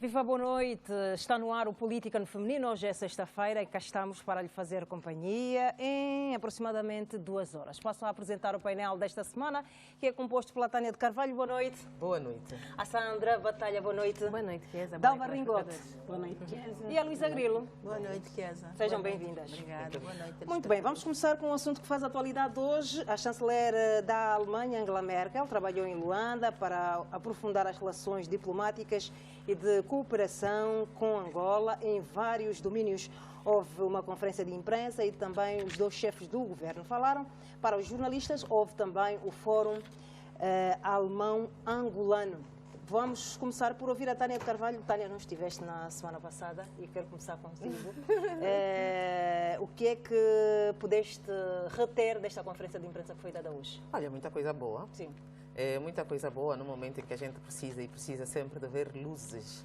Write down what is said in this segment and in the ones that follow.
Viva, boa noite. Está no ar o Política no Feminino. Hoje é sexta-feira e cá estamos para lhe fazer companhia em aproximadamente 2 horas. Passo a apresentar o painel desta semana, que é composto pela Tânia de Carvalho. Boa noite. Boa noite. A Sandra Batalha. Boa noite. Boa noite, Chiesa. Dalva Ringote. Boa noite, Chiesa. E a Luísa Grilo. Boa noite, Chiesa. Sejam bem-vindas. Obrigada. Boa noite. Muito bem, vamos começar com um assunto que faz atualidade hoje. A chanceler da Alemanha, Angela Merkel, trabalhou em Luanda para aprofundar as relações diplomáticas e de cooperação com Angola em vários domínios. Houve uma conferência de imprensa e também os dois chefes do governo falaram. Para os jornalistas, houve também o Fórum Alemão-Angolano. Vamos começar por ouvir a Tânia de Carvalho. Tânia, não estiveste na semana passada e quero começar contigo. O que é que pudeste reter desta conferência de imprensa que foi dada hoje? Olha, muita coisa boa. Sim. Muita coisa boa no momento em que a gente precisa sempre de ver luzes.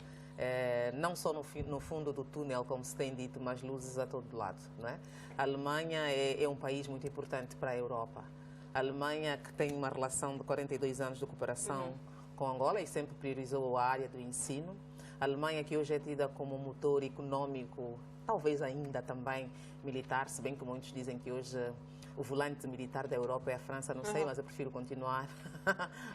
Não só no fundo do túnel, como se tem dito, mas luzes a todo lado. Não é? A Alemanha é um país muito importante para a Europa. A Alemanha, que tem uma relação de 42 anos de cooperação com Angola e sempre priorizou a área do ensino. A Alemanha, que hoje é tida como motor econômico, talvez ainda também militar, se bem que muitos dizem que hoje o volante militar da Europa é a França, não sei, mas eu prefiro continuar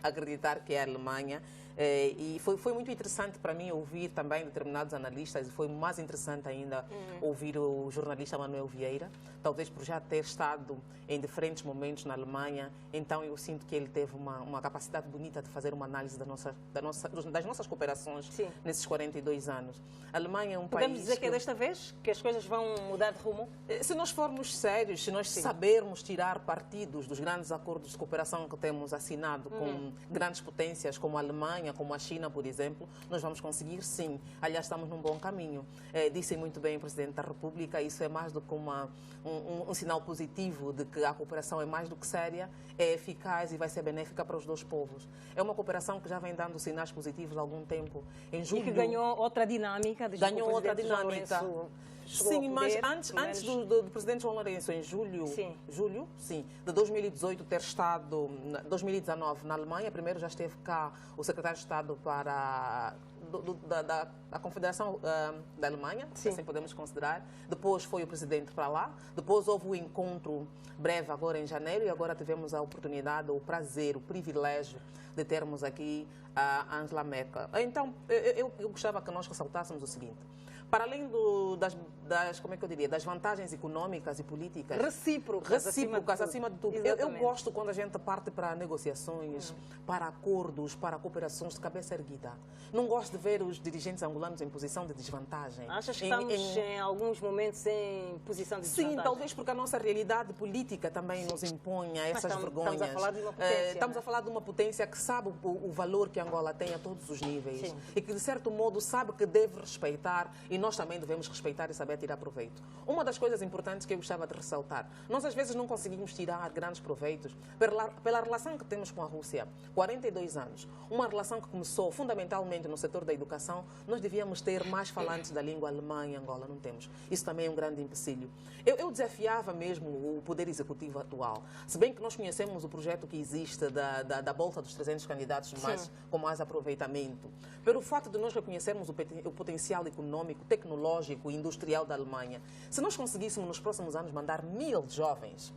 a acreditar que é a Alemanha. E foi muito interessante para mim ouvir também determinados analistas, e foi mais interessante ainda ouvir o jornalista Manuel Vieira, talvez por já ter estado em diferentes momentos na Alemanha, então eu sinto que ele teve uma capacidade bonita de fazer uma análise das nossas cooperações. Sim. Nesses 42 anos. A Alemanha é um país... Podemos dizer que é desta vez que as coisas vão mudar de rumo? Se nós formos sérios, se nós sabermos tirar partidos dos grandes acordos de cooperação que temos assinado com grandes potências como a Alemanha, como a China, por exemplo, nós vamos conseguir sim. Aliás, estamos num bom caminho. Disse muito bem o Presidente da República, isso é mais do que um sinal positivo de que a cooperação é mais do que séria, é eficaz e vai ser benéfica para os dois povos. É uma cooperação que já vem dando sinais positivos há algum tempo. Em julho, e que ganhou outra dinâmica. Ganhou outra dinâmica. Sim, mas antes do Presidente João Lourenço, em julho, de 2018, ter estado, 2019, na Alemanha, primeiro já esteve cá o Secretário de Estado da Confederação da Alemanha, assim podemos considerar. Depois foi o Presidente para lá. Depois houve o encontro breve agora em janeiro e agora tivemos a oportunidade, o prazer, o privilégio de termos aqui a Angela Merkel. Então, eu gostava que nós ressaltássemos o seguinte. Para além das vantagens econômicas e políticas... Recíprocas acima de tudo. Eu gosto quando a gente parte para negociações, para acordos, para cooperações de cabeça erguida. Não gosto de ver os dirigentes angolanos em posição de desvantagem. Achas que estamos em alguns momentos em posição de desvantagem? Sim, talvez porque a nossa realidade política também nos impõe a essas vergonhas. Estamos a falar de uma potência. Estamos a falar de uma potência que sabe o valor que Angola tem a todos os níveis e que, de certo modo, sabe que deve respeitar e nós também devemos respeitar e saber tirar proveito. Uma das coisas importantes que eu gostava de ressaltar, nós às vezes não conseguimos tirar grandes proveitos pela relação que temos com a Rússia. 42 anos. Uma relação que começou fundamentalmente no setor da educação. Nós devíamos ter mais falantes da língua alemã em Angola, não temos. Isso também é um grande empecilho. Eu desafiava mesmo o Poder Executivo atual. Se bem que nós conhecemos o projeto que existe da Bolsa dos 300 candidatos com mais aproveitamento. Pelo fato de nós reconhecermos o potencial econômico, tecnológico e industrial da Alemanha, se nós conseguíssemos nos próximos anos mandar 1000 jovens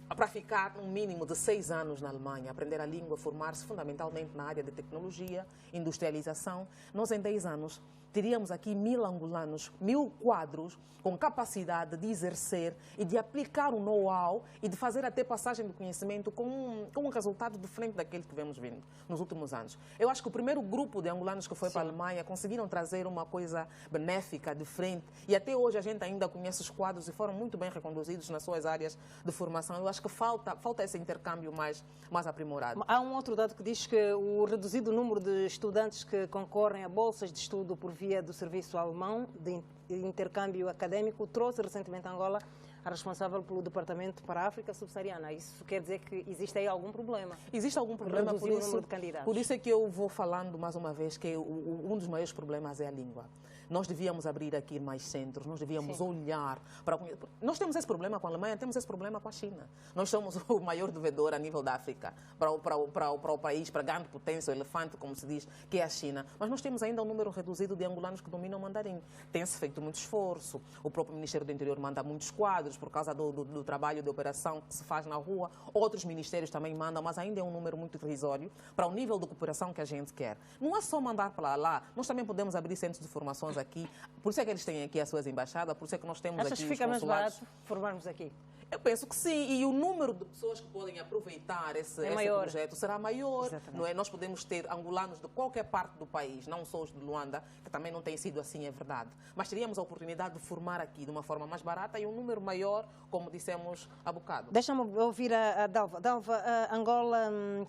para ficar um mínimo de 6 anos na Alemanha, aprender a língua, formar-se fundamentalmente na área de tecnologia, industrialização, nós em 10 anos teríamos aqui 1000 angolanos, 1000 quadros com capacidade de exercer e de aplicar o know-how e de fazer até passagem do conhecimento com um resultado diferente daquele que vemos vindo nos últimos anos. Eu acho que o primeiro grupo de angolanos que foi para a Alemanha conseguiram trazer uma coisa benéfica, diferente, e até hoje a gente ainda conhece os quadros e foram muito bem reconduzidos nas suas áreas de formação. Eu acho que falta esse intercâmbio mais aprimorado. Há um outro dado que diz que o reduzido número de estudantes que concorrem a bolsas de estudo por via do Serviço Alemão de Intercâmbio Académico trouxe recentemente a Angola a responsável pelo Departamento para a África Subsaariana. Isso quer dizer que existe aí algum problema? Existe algum problema, Reduzir o número de candidatos. Por isso é que eu vou falando mais uma vez que um dos maiores problemas é a língua. nós devíamos abrir aqui mais centros, nós devíamos olhar para... Nós temos esse problema com a Alemanha, temos esse problema com a China. Nós somos o maior devedor a nível da África, para o país, para a grande potência, o elefante, como se diz, que é a China. Mas nós temos ainda um número reduzido de angolanos que dominam o mandarim. Tem-se feito muito esforço, o próprio Ministério do Interior manda muitos quadros por causa do trabalho de operação que se faz na rua, outros ministérios também mandam, mas ainda é um número muito irrisório para o nível de cooperação que a gente quer. Não é só mandar para lá, nós também podemos abrir centros de formações aqui, por isso é que eles têm aqui as suas embaixadas, por isso é que nós temos Achas aqui que os fica mais consulados. barato formarmos aqui? Eu penso que sim, e o número de pessoas que podem aproveitar esse projeto será maior. Exatamente. Não é? Nós podemos ter angolanos de qualquer parte do país, não só os de Luanda, que também não tem sido assim, é verdade. Mas teríamos a oportunidade de formar aqui de uma forma mais barata e um número maior, como dissemos há bocado. Deixa-me ouvir a Dalva. Dalva, a Angola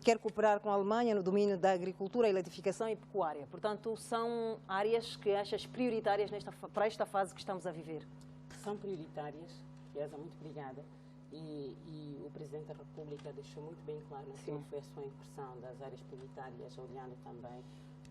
quer cooperar com a Alemanha no domínio da agricultura, eletrificação e pecuária. Portanto, são áreas que achas prioritárias para esta fase que estamos a viver? São prioritárias. Kiesa, muito obrigada. E o Presidente da República deixou muito bem claro que não foi a sua impressão das áreas prioritárias, olhando também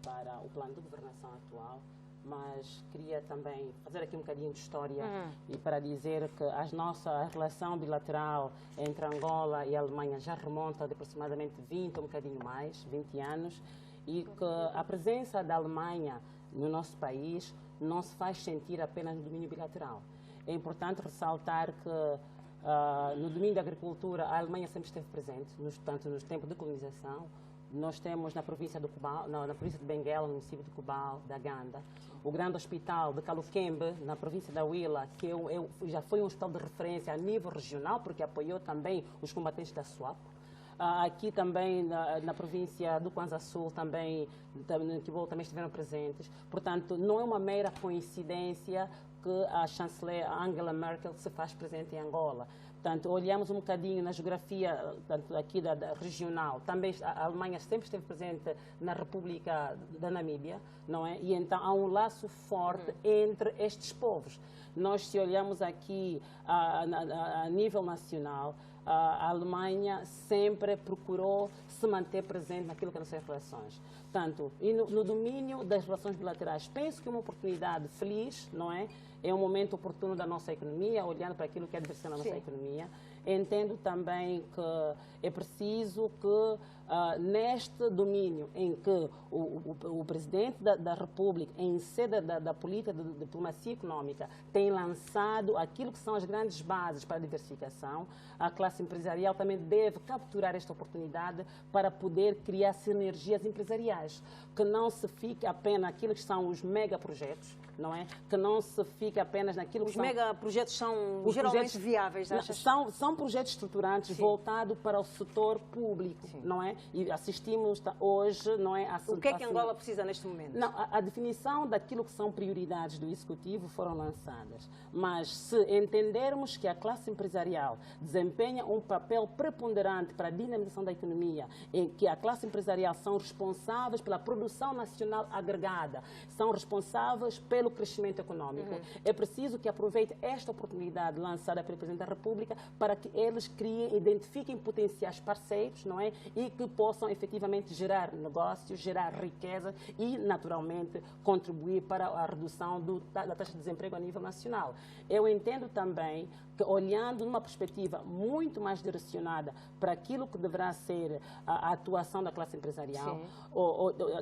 para o plano de governação atual, mas queria também fazer aqui um bocadinho de história e para dizer que a relação bilateral entre Angola e a Alemanha já remonta de aproximadamente 20 ou um bocadinho mais, 20 anos, e que a presença da Alemanha no nosso país não se faz sentir apenas no domínio bilateral. É importante ressaltar que no domínio da agricultura a Alemanha sempre esteve presente, tanto nos tempos de colonização. Nós temos na província de Cubal, na província de Benguela, no município de Cubal, da Ganda, o grande hospital de Calukembe, na província da Huila, que já foi um hospital de referência a nível regional, porque apoiou também os combatentes da SWAPO. Aqui também na província do Kwanza Sul, também estiveram presentes. Portanto, não é uma mera coincidência que a chanceler Angela Merkel se faz presente em Angola. Portanto, olhamos um bocadinho na geografia aqui da regional. Também a Alemanha sempre esteve presente na República da Namíbia, não é? E então há um laço forte entre estes povos. Nós, se olhamos aqui a nível nacional, a Alemanha sempre procurou se manter presente naquilo que são as relações. Tanto e no domínio das relações bilaterais, penso que é uma oportunidade feliz, não é? É um momento oportuno da nossa economia, olhando para aquilo que é a diversão da nossa economia. Entendo também que é preciso que neste domínio em que o Presidente da República, em sede da política de diplomacia económica, tem lançado aquilo que são as grandes bases para a diversificação, a classe empresarial também deve capturar esta oportunidade para poder criar sinergias empresariais, que não se fique apenas naquilo que são os megaprojetos, não é? Que não se fique apenas naquilo que Os megaprojetos são geralmente viáveis, achas? São projetos estruturantes voltados para o setor público, não é? E assistimos hoje, não é? O que é que Angola precisa neste momento? Não, a definição daquilo que são prioridades do Executivo foram lançadas, mas se entendermos que a classe empresarial desempenha um papel preponderante para a dinamização da economia, em que a classe empresarial são responsáveis pela produção nacional agregada, são responsáveis pelo crescimento econômico, é preciso que aproveite esta oportunidade lançada pelo Presidente da República para que eles criem, identifiquem potenciais parceiros, não é? E que possam efetivamente gerar negócios, gerar riqueza e, naturalmente, contribuir para a redução da taxa de desemprego a nível nacional. Eu entendo também que, olhando numa perspectiva muito mais direcionada para aquilo que deverá ser a atuação da classe empresarial,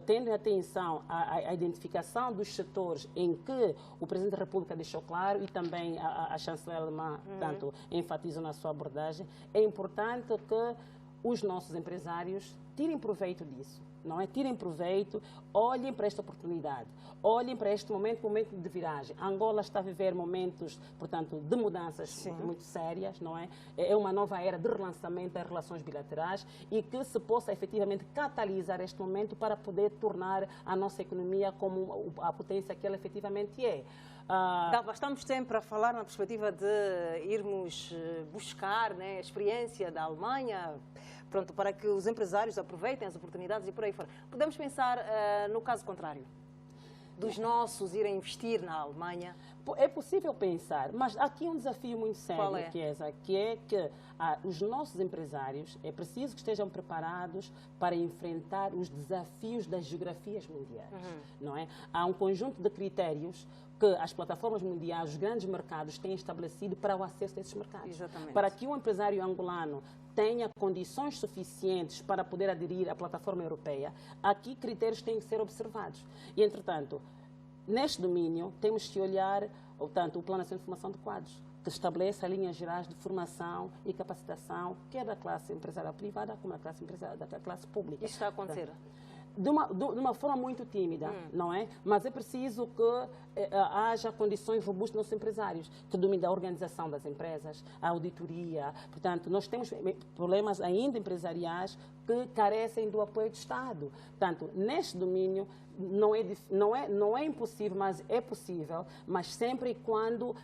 tendo em atenção a identificação dos setores em que o Presidente da República deixou claro e também a chanceler alemã tanto enfatizou na sua abordagem, é importante que os nossos empresários tirem proveito disso, não é? Tirem proveito, olhem para esta oportunidade, olhem para este momento de viragem. Angola está a viver momentos, portanto, de mudanças muito sérias, não é? É uma nova era de relançamento das relações bilaterais e que se possa efetivamente catalisar este momento para poder tornar a nossa economia como a potência que ela efetivamente é. Dalva, estamos sempre a falar na perspectiva de irmos buscar, né, a experiência da Alemanha, pronto, para que os empresários aproveitem as oportunidades e por aí fora. Podemos pensar no caso contrário, dos nossos irem investir na Alemanha? é possível pensar, mas aqui um desafio muito Qual sério, é? que é que os nossos empresários é preciso que estejam preparados para enfrentar os desafios das geografias mundiais, não é? Há um conjunto de critérios que as plataformas mundiais, os grandes mercados têm estabelecido para o acesso a esses mercados. Exatamente. Para que o empresário angolano tenha condições suficientes para poder aderir à plataforma europeia, aqui critérios têm que ser observados. E, entretanto, neste domínio, temos que olhar, tanto o Plano Nacional de Formação de Quadros, que estabelece linhas gerais de formação e capacitação, quer da classe empresarial privada, como da classe pública. Isso está a acontecer? De uma forma muito tímida, não é? Mas é preciso que haja condições robustas nos empresários, que dominem a organização das empresas, a auditoria. Portanto, nós temos problemas ainda empresariais que carecem do apoio do Estado. Portanto, neste domínio, não é impossível, mas é possível, mas sempre e quando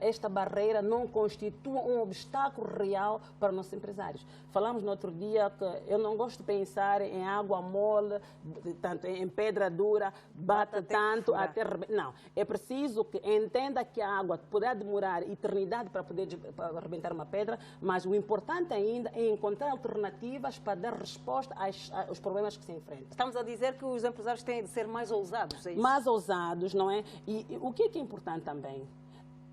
esta barreira não constitua um obstáculo real para os nossos empresários. Falamos no outro dia que eu não gosto de pensar em água mole, tanto em pedra dura, bate tanto até... Não, é preciso que entenda que a água poderá demorar eternidade para poder arrebentar uma pedra, mas o importante ainda é encontrar alternativas para dar resposta aos problemas que se enfrentam. Estamos a dizer que os empresários têm de ser mais ousados, é isso? Mais ousados, não é? E o que é importante também?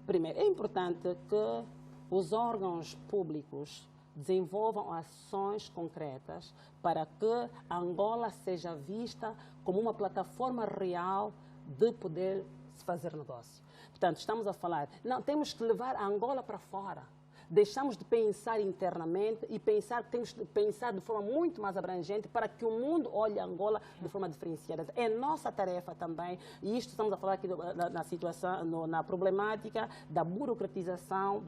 Primeiro, é importante que os órgãos públicos desenvolvam ações concretas para que a Angola seja vista como uma plataforma real de poder se fazer negócio. Portanto, estamos a falar, não, temos que levar a Angola para fora. Deixamos de pensar internamente e temos de pensar de forma muito mais abrangente para que o mundo olhe a Angola de forma diferenciada. É nossa tarefa também, e isto estamos a falar aqui na situação, na problemática da burocratização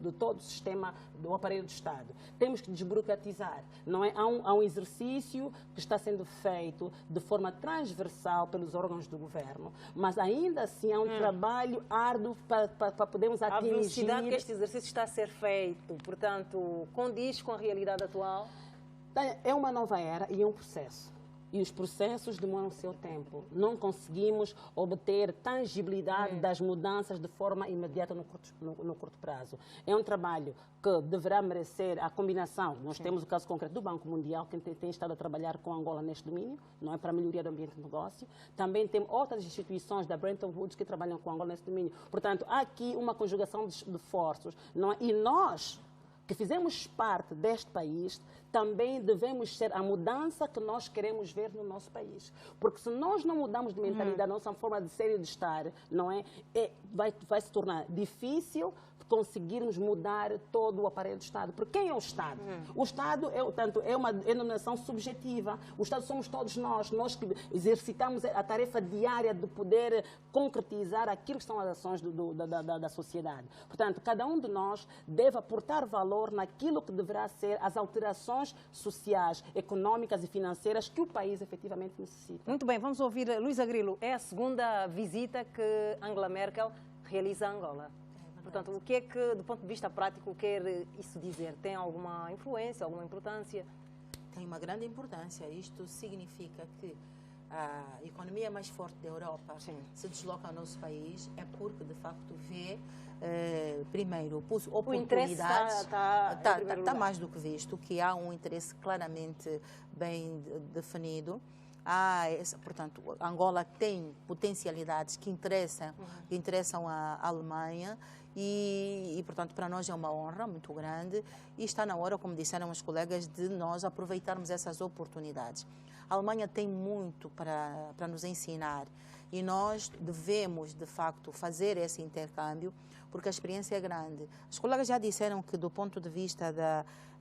de todo o sistema do aparelho do Estado. Temos que desburocratizar, não é? Há um exercício que está sendo feito de forma transversal pelos órgãos do governo, mas ainda assim há um trabalho árduo para podermos atingir... A velocidade que este exercício está a ser feito, portanto, condiz com a realidade atual? É uma nova era e é um processo. E os processos demoram o seu tempo. Não conseguimos obter tangibilidade das mudanças de forma imediata no curto prazo. É um trabalho que deverá merecer a combinação. Nós temos o caso concreto do Banco Mundial, que tem estado a trabalhar com Angola neste domínio, não é, para a melhoria do ambiente de negócio. Também tem outras instituições da Bretton Woods que trabalham com Angola neste domínio. Portanto, há aqui uma conjugação de esforços, não é? E nós, que fizemos parte deste país, também devemos ser a mudança que nós queremos ver no nosso país. Porque se nós não mudarmos de mentalidade, nossa forma de ser e de estar, não é? Vai se tornar difícil conseguirmos mudar todo o aparelho do Estado. Porque quem é o Estado? O Estado é uma denominação subjetiva. O Estado somos todos nós que exercitamos a tarefa diária de poder concretizar aquilo que são as ações da sociedade. Portanto, cada um de nós deve aportar valor naquilo que deverá ser as alterações sociais, económicas e financeiras que o país efetivamente necessita. Muito bem, vamos ouvir Luísa Grilo. É a segunda visita que Angela Merkel realiza a Angola. Portanto, o que é que, do ponto de vista prático, quer isso dizer? Tem alguma influência, alguma importância? Tem uma grande importância. Isto significa que a economia mais forte da Europa se desloca ao nosso país, é porque, de facto, vê, primeiro, oportunidades. Está mais do que visto, que há um interesse claramente bem definido. Portanto, Angola tem potencialidades que interessam à Alemanha e, portanto, para nós é uma honra muito grande e está na hora, como disseram os colegas, de nós aproveitarmos essas oportunidades. A Alemanha tem muito para nos ensinar e nós devemos, de facto, fazer esse intercâmbio porque a experiência é grande. Os colegas já disseram que, do ponto de vista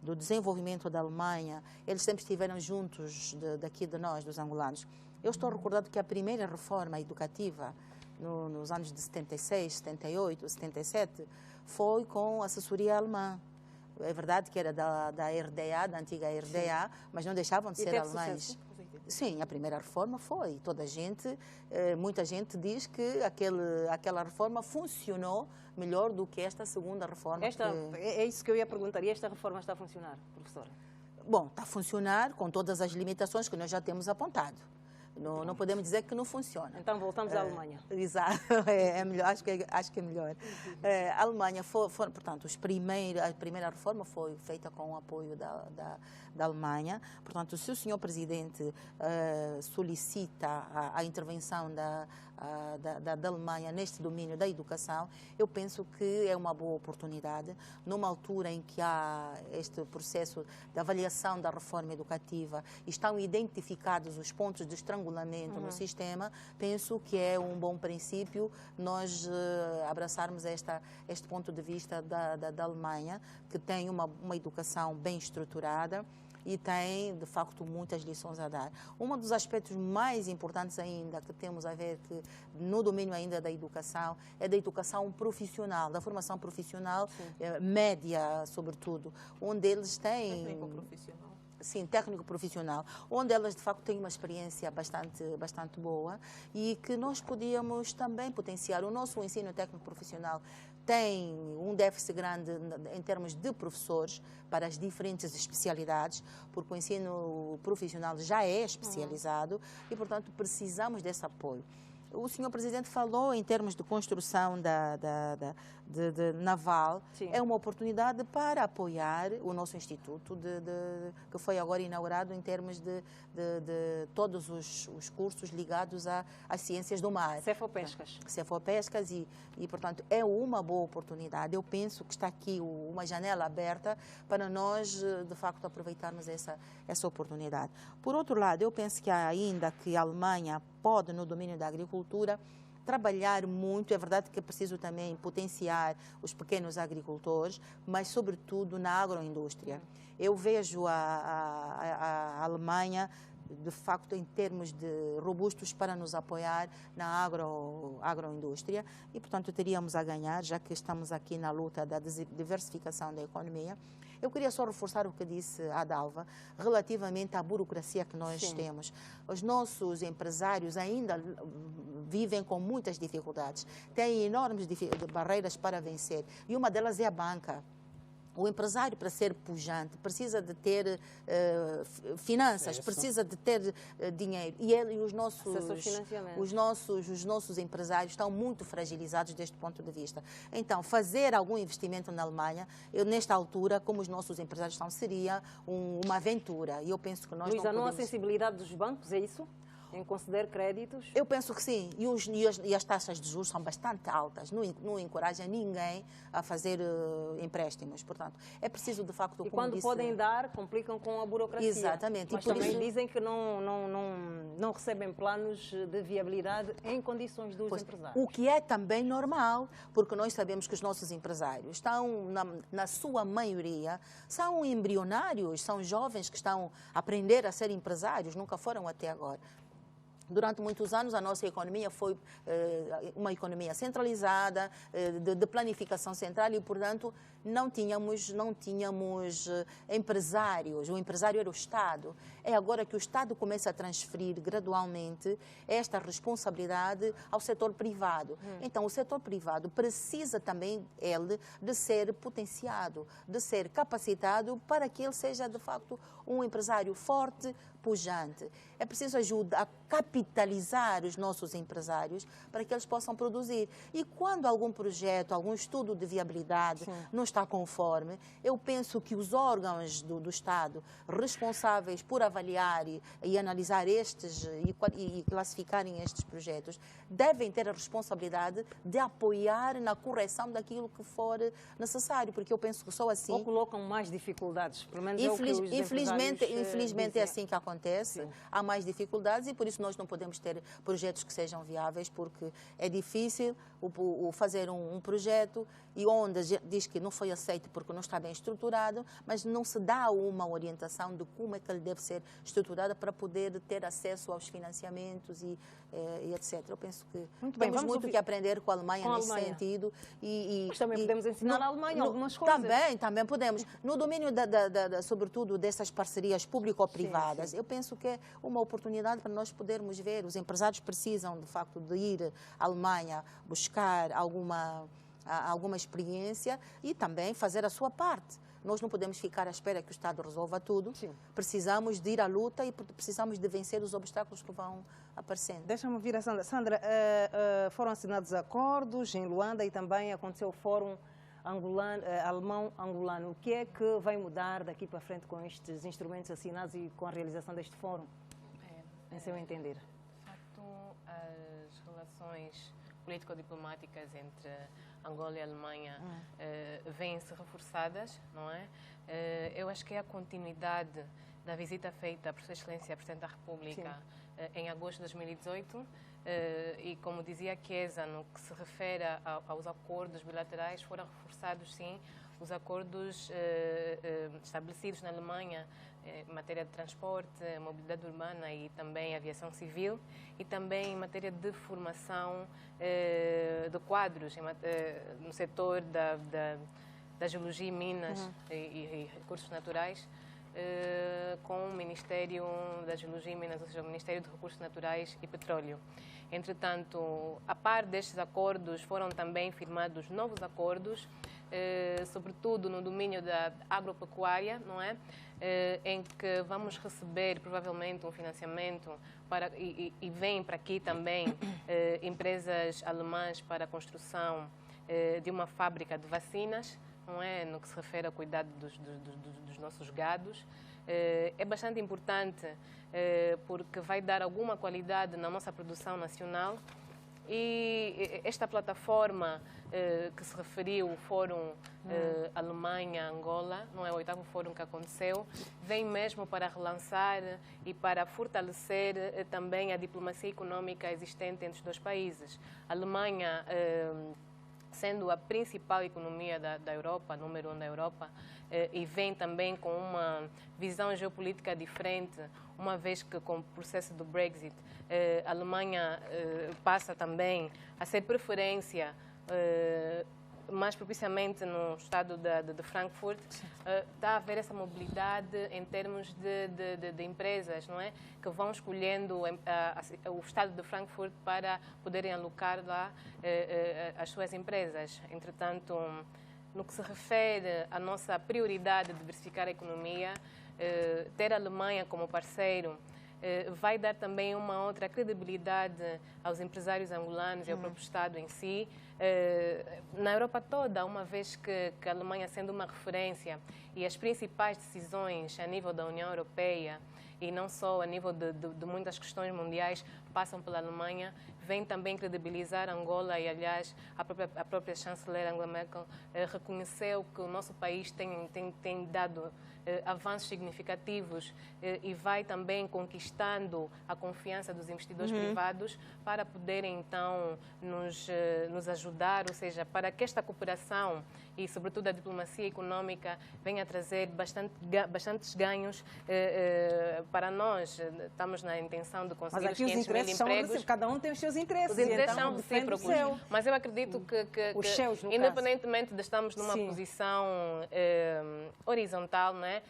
do desenvolvimento da Alemanha, eles sempre estiveram juntos daqui de nós, dos angolanos. Eu estou recordado que a primeira reforma educativa, nos anos de 76, 78, 77, foi com assessoria alemã. É verdade que era da RDA, da antiga RDA, mas não deixavam de ser alemães. Sim, a primeira reforma foi. Muita gente diz que aquela reforma funcionou melhor do que esta segunda reforma. É isso que eu ia perguntar. E esta reforma está a funcionar, professora? Bom, está a funcionar com todas as limitações que nós já temos apontado. Não podemos dizer que não funciona. Então voltamos à Alemanha. Exato, é melhor, acho que é melhor. A Alemanha, portanto, a primeira reforma foi feita com o apoio da Alemanha. Portanto, se o senhor Presidente solicita a intervenção da Alemanha neste domínio da educação, eu penso que é uma boa oportunidade, numa altura em que há este processo de avaliação da reforma educativa, estão identificados os pontos de estrangulamento no sistema. Penso que é um bom princípio nós abraçarmos este ponto de vista da Alemanha, que tem uma educação bem estruturada e tem, de facto, muitas lições a dar. Um dos aspectos mais importantes ainda que temos a ver que no domínio ainda da educação é da educação profissional, da formação profissional média, sobretudo, onde eles têm... Técnico-profissional. Sim, técnico profissional, onde elas de facto têm uma experiência bastante boa e que nós podíamos também potenciar. O nosso ensino técnico profissional tem um déficit grande em termos de professores para as diferentes especialidades, porque o ensino profissional já é especializado e, portanto, precisamos desse apoio. O senhor Presidente falou em termos de construção naval. Sim. É uma oportunidade para apoiar o nosso instituto, que foi agora inaugurado em termos de todos os cursos ligados às ciências do mar. Cefopescas. Cefopescas e, portanto, é uma boa oportunidade. Eu penso que está aqui uma janela aberta para nós, de facto, aproveitarmos essa oportunidade. Por outro lado, eu penso que ainda que a Alemanha pode, no domínio da agricultura, trabalhar muito. É verdade que é preciso também potenciar os pequenos agricultores, mas, sobretudo, na agroindústria. Eu vejo a Alemanha, de facto, em termos de robustos para nos apoiar na agroindústria e, portanto, teríamos a ganhar, já que estamos aqui na luta da diversificação da economia. Eu queria só reforçar o que disse a Dalva relativamente à burocracia que nós temos. Os nossos empresários ainda vivem com muitas dificuldades, têm enormes barreiras para vencer e uma delas é a banca. O empresário, para ser pujante, precisa de ter finanças, precisa de ter dinheiro. E os nossos empresários estão muito fragilizados deste ponto de vista. Então, fazer algum investimento na Alemanha, nesta altura, como os nossos empresários estão, seria uma aventura. E eu penso que nós Luísa, não há sensibilidade dos bancos, é isso? Em conceder créditos? Eu penso que sim. E as taxas de juros são bastante altas. Não encoraja ninguém a fazer empréstimos. Portanto, é preciso, de facto, e quando podem dar, complicam com a burocracia. Exatamente. Mas também dizem que não recebem planos de viabilidade em condições dos empresários. O que é também normal, porque nós sabemos que os nossos empresários estão, na sua maioria, são embrionários, são jovens que estão a aprender a ser empresários, nunca foram até agora. Durante muitos anos, a nossa economia foi uma economia centralizada, de planificação central e, portanto, não tínhamos empresários. O empresário era o Estado. É agora que o Estado começa a transferir gradualmente esta responsabilidade ao setor privado. Então, o setor privado precisa também, de ser potenciado, de ser capacitado para que ele seja, de facto, um empresário forte, pujante. É preciso ajudar a capitalizar os nossos empresários para que eles possam produzir. E quando algum projeto, algum estudo de viabilidade não está conforme, eu penso que os órgãos do Estado responsáveis por avaliar e analisar estes e classificarem estes projetos devem ter a responsabilidade de apoiar na correção daquilo que for necessário, porque eu penso que só assim... Ou colocam mais dificuldades, pelo menos é o que os Infelizmente é assim que acontece. Há mais dificuldades e por isso nós não podemos ter projetos que sejam viáveis, porque é difícil fazer um projeto e onde diz que não foi aceito porque não está bem estruturado, mas não se dá uma orientação de como é que ele deve ser estruturado para poder ter acesso aos financiamentos e etc. Eu penso que temos muito que aprender com a Alemanha nesse sentido. Mas também podemos ensinar à Alemanha algumas coisas. Também podemos. No domínio, sobretudo, dessas parcerias público-privadas, eu penso que é uma oportunidade para nós podermos ver. Os empresários precisam, de facto, de ir à Alemanha buscar alguma experiência e também fazer a sua parte. Nós não podemos ficar à espera que o Estado resolva tudo. Sim. Precisamos de ir à luta e precisamos de vencer os obstáculos que vão aparecendo. Deixa-me ouvir a Sandra. Sandra, foram assinados acordos em Luanda e também aconteceu o Fórum alemão-angolano. O que é que vai mudar daqui para frente com estes instrumentos assinados e com a realização deste fórum, em seu entender? De facto, as relações político-diplomáticas entre Angola e Alemanha vêm-se reforçadas, não é? Eu acho que é a continuidade da visita feita por Sua Excelência, Presidente da República, em agosto de 2018, e como dizia a Chiesa, no que se refere aos acordos bilaterais, foram reforçados, sim, os acordos estabelecidos na Alemanha em matéria de transporte, mobilidade urbana e também aviação civil, e também em matéria de formação de quadros no setor da geologia e minas e recursos naturais, com o Ministério da Geologia e Minas, ou seja, o Ministério de Recursos Naturais e Petróleo. Entretanto, a par destes acordos, foram também firmados novos acordos, sobretudo no domínio da agropecuária, não é? Em que vamos receber provavelmente um financiamento e vêm para aqui também empresas alemãs para a construção de uma fábrica de vacinas, não é? No que se refere ao cuidado dos nossos gados. É bastante importante porque vai dar alguma qualidade na nossa produção nacional, e esta plataforma que se referiu, o Fórum Alemanha-Angola, não é o 8º fórum que aconteceu, vem mesmo para relançar e para fortalecer também a diplomacia econômica existente entre os dois países. A Alemanha, sendo a principal economia da Europa, número 1 da Europa, e vem também com uma visão geopolítica diferente, uma vez que com o processo do Brexit, a Alemanha passa também a ser preferência, mais propiciamente no estado de Frankfurt, está a haver essa mobilidade em termos de empresas, não é? Que vão escolhendo o estado de Frankfurt para poderem alocar lá as suas empresas. Entretanto, no que se refere à nossa prioridade de diversificar a economia, ter a Alemanha como parceiro vai dar também uma outra credibilidade aos empresários angolanos e ao próprio Estado em si, na Europa toda, uma vez que a Alemanha, sendo uma referência, e as principais decisões a nível da União Europeia e não só a nível de muitas questões mundiais passam pela Alemanha, vem também credibilizar Angola, e aliás a própria chanceler Angela Merkel reconheceu que o nosso país tem dado avanços significativos e vai também conquistando a confiança dos investidores privados para poderem então nos ajudar, ou seja, para que esta cooperação e sobretudo a diplomacia econômica venha a trazer bastantes ganhos para nós. Estamos na intenção de conseguir os 500 mil empregos. Cada um tem os seus interesses. Os interesses então, são recíprocos, mas eu acredito que independentemente de estarmos numa posição horizontal, né,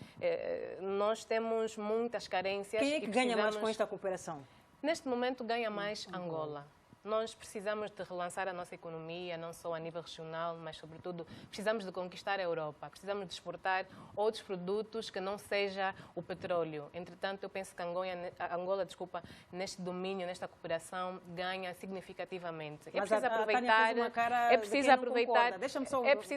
nós temos muitas carências. Quem é que ganha mais com esta cooperação? Neste momento ganha mais Angola. Nós precisamos de relançar a nossa economia, não só a nível regional, mas, sobretudo, precisamos de conquistar a Europa. Precisamos de exportar outros produtos que não seja o petróleo. Entretanto, eu penso que Angola, neste domínio, nesta cooperação, ganha significativamente. É preciso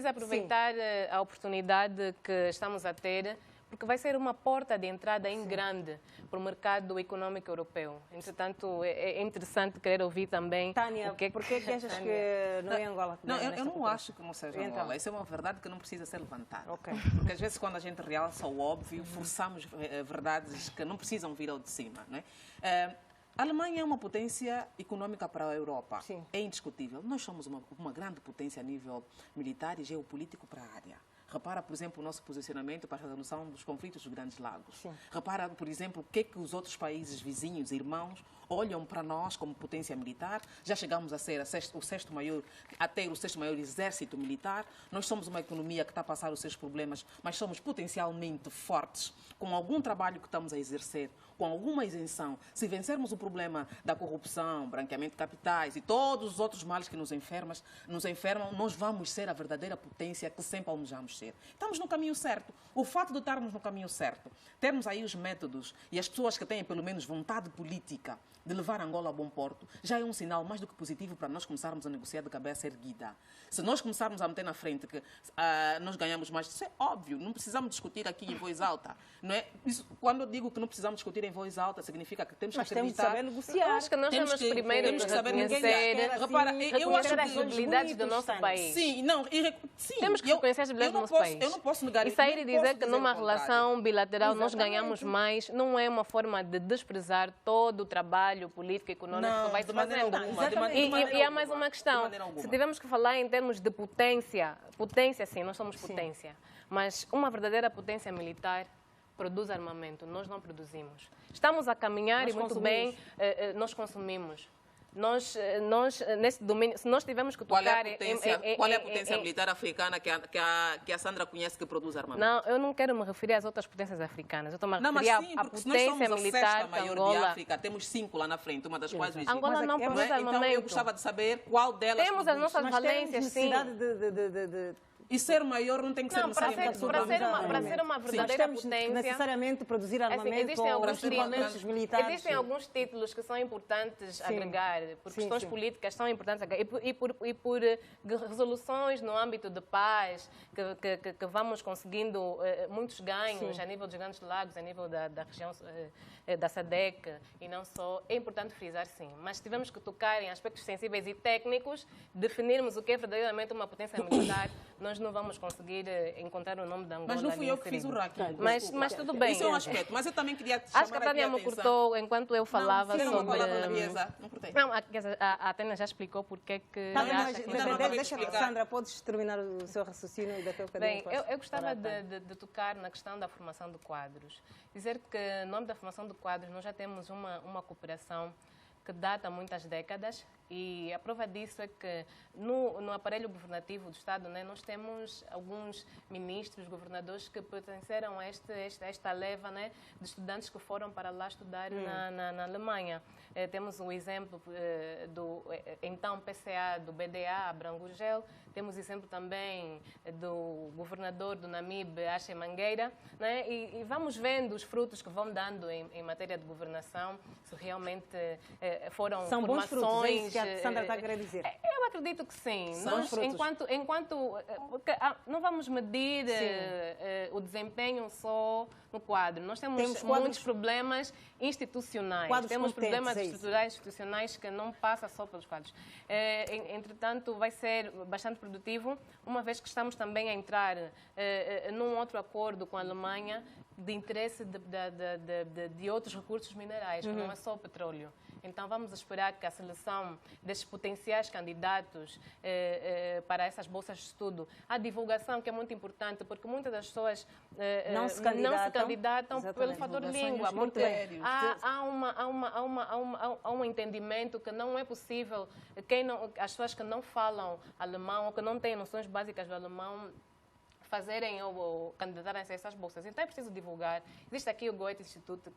aproveitar a oportunidade que estamos a ter, porque vai ser uma porta de entrada em grande para o mercado econômico europeu. Entretanto, é interessante querer ouvir também... Tânia, por que achas que não é Angola? Não, eu não acho que não seja Angola. Isso é uma verdade que não precisa ser levantada. Okay. Porque às vezes quando a gente realça o óbvio, forçamos verdades que não precisam vir ao de cima. Não é? A Alemanha é uma potência econômica para a Europa. Sim. É indiscutível. Nós somos uma grande potência a nível militar e geopolítico para a área. Repara, por exemplo, o nosso posicionamento para a resolução dos conflitos dos Grandes Lagos. Sim. Repara, por exemplo, o que é que os outros países vizinhos, irmãos, olham para nós como potência militar. Já chegamos a ser o sexto maior exército militar. Nós somos uma economia que está a passar os seus problemas, mas somos potencialmente fortes, com algum trabalho que estamos a exercer, com alguma isenção. Se vencermos o problema da corrupção, branqueamento de capitais e todos os outros males que nos enfermam, nós vamos ser a verdadeira potência que sempre almejamos ser. crescer. Estamos no caminho certo. O fato de estarmos no caminho certo, termos aí os métodos e as pessoas que têm pelo menos vontade política de levar Angola a bom porto, já é um sinal mais do que positivo para nós começarmos a negociar de cabeça erguida. Se nós começarmos a meter na frente que nós ganhamos mais, isso é óbvio, não precisamos discutir aqui em voz alta. Não é? Isso, quando eu digo que não precisamos discutir em voz alta, significa que temos que acreditar. Temos de saber negociar. Eu acho que nós temos primeiro temos que saber reconhecer, eu acho as debilidades do nosso país. Sim, sim. Temos que reconhecer as debilidades do nosso país. Eu não posso negar isso. E sair e dizer que numa o relação bilateral nós ganhamos mais, não é uma forma de desprezar todo o trabalho político e econômico que vai se fazendo. E há mais uma questão. Se tivermos que falar em termos de potência, sim, nós somos potência. Mas uma verdadeira potência militar produz armamento, nós não produzimos. Estamos a caminhar e muito bem, nós consumimos. Nós, nesse domínio, se nós tivermos que tocar... Qual é a potência militar africana que a Sandra conhece que produz armamento? Não, eu não quero me referir às outras potências africanas. Eu estou a me referir à potência militar de Angola. De África, temos 5 lá na frente, uma das quais... Angola não produz armamento. Então eu gostava de saber qual delas... Temos as nossas valências, sim. E ser maior não tem que ser necessariamente para ser uma verdadeira potência, necessariamente produzir armamento, existem militares. Existem alguns títulos que são importantes agregar, por questões políticas são importantes agregar, e por resoluções no âmbito de paz, que vamos conseguindo muitos ganhos a nível dos Grandes Lagos, a nível da região da SADC e não só. É importante frisar, sim, mas tivemos que tocar em aspectos sensíveis e técnicos, definirmos o que é verdadeiramente uma potência militar. Nós não vamos conseguir encontrar o nome da Angola. Mas não fui eu que fiz o ranking. Mas tudo bem. Isso é um aspecto. Mas eu também queria acho que a Tânia me cortou enquanto eu falava sobre... Não cortei. Não, a Tânia já explicou porque que... Deixa, Sandra, podes terminar o seu raciocínio e daqui a bocadinho. Bem, eu gostava de tocar na questão da formação de quadros. Dizer que, no nome da formação de quadros, nós já temos uma cooperação que data muitas décadas, e a prova disso é que no aparelho governativo do Estado, né, nós temos alguns ministros, governadores que pertenceram a esta leva, né, de estudantes que foram para lá estudar na Alemanha. Temos o exemplo do então PCA do BDA, Abraham Gurgel, temos exemplo também do governador do Namibe, Ache Mangueira, né, e vamos vendo os frutos que vão dando em matéria de governação, se realmente foram são formações... Bons frutos, é isso que a Sandra está a querer dizer. Eu acredito que sim. Nós, enquanto não vamos medir o desempenho só no quadro. Nós temos muitos problemas institucionais. Temos problemas estruturais institucionais que não passam só pelos quadros. Entretanto, vai ser bastante produtivo, uma vez que estamos também a entrar num outro acordo com a Alemanha de interesse de outros recursos minerais, que não é só o petróleo. Então, vamos esperar que a seleção desses potenciais candidatos para essas bolsas de estudo, a divulgação, que é muito importante, porque muitas das pessoas não se candidatam pelo fator língua, porque há um entendimento que não é possível as pessoas que não falam alemão ou que não têm noções básicas do alemão fazerem ou candidatarem-se a essas bolsas. Então é preciso divulgar. Existe aqui o Goethe Instituto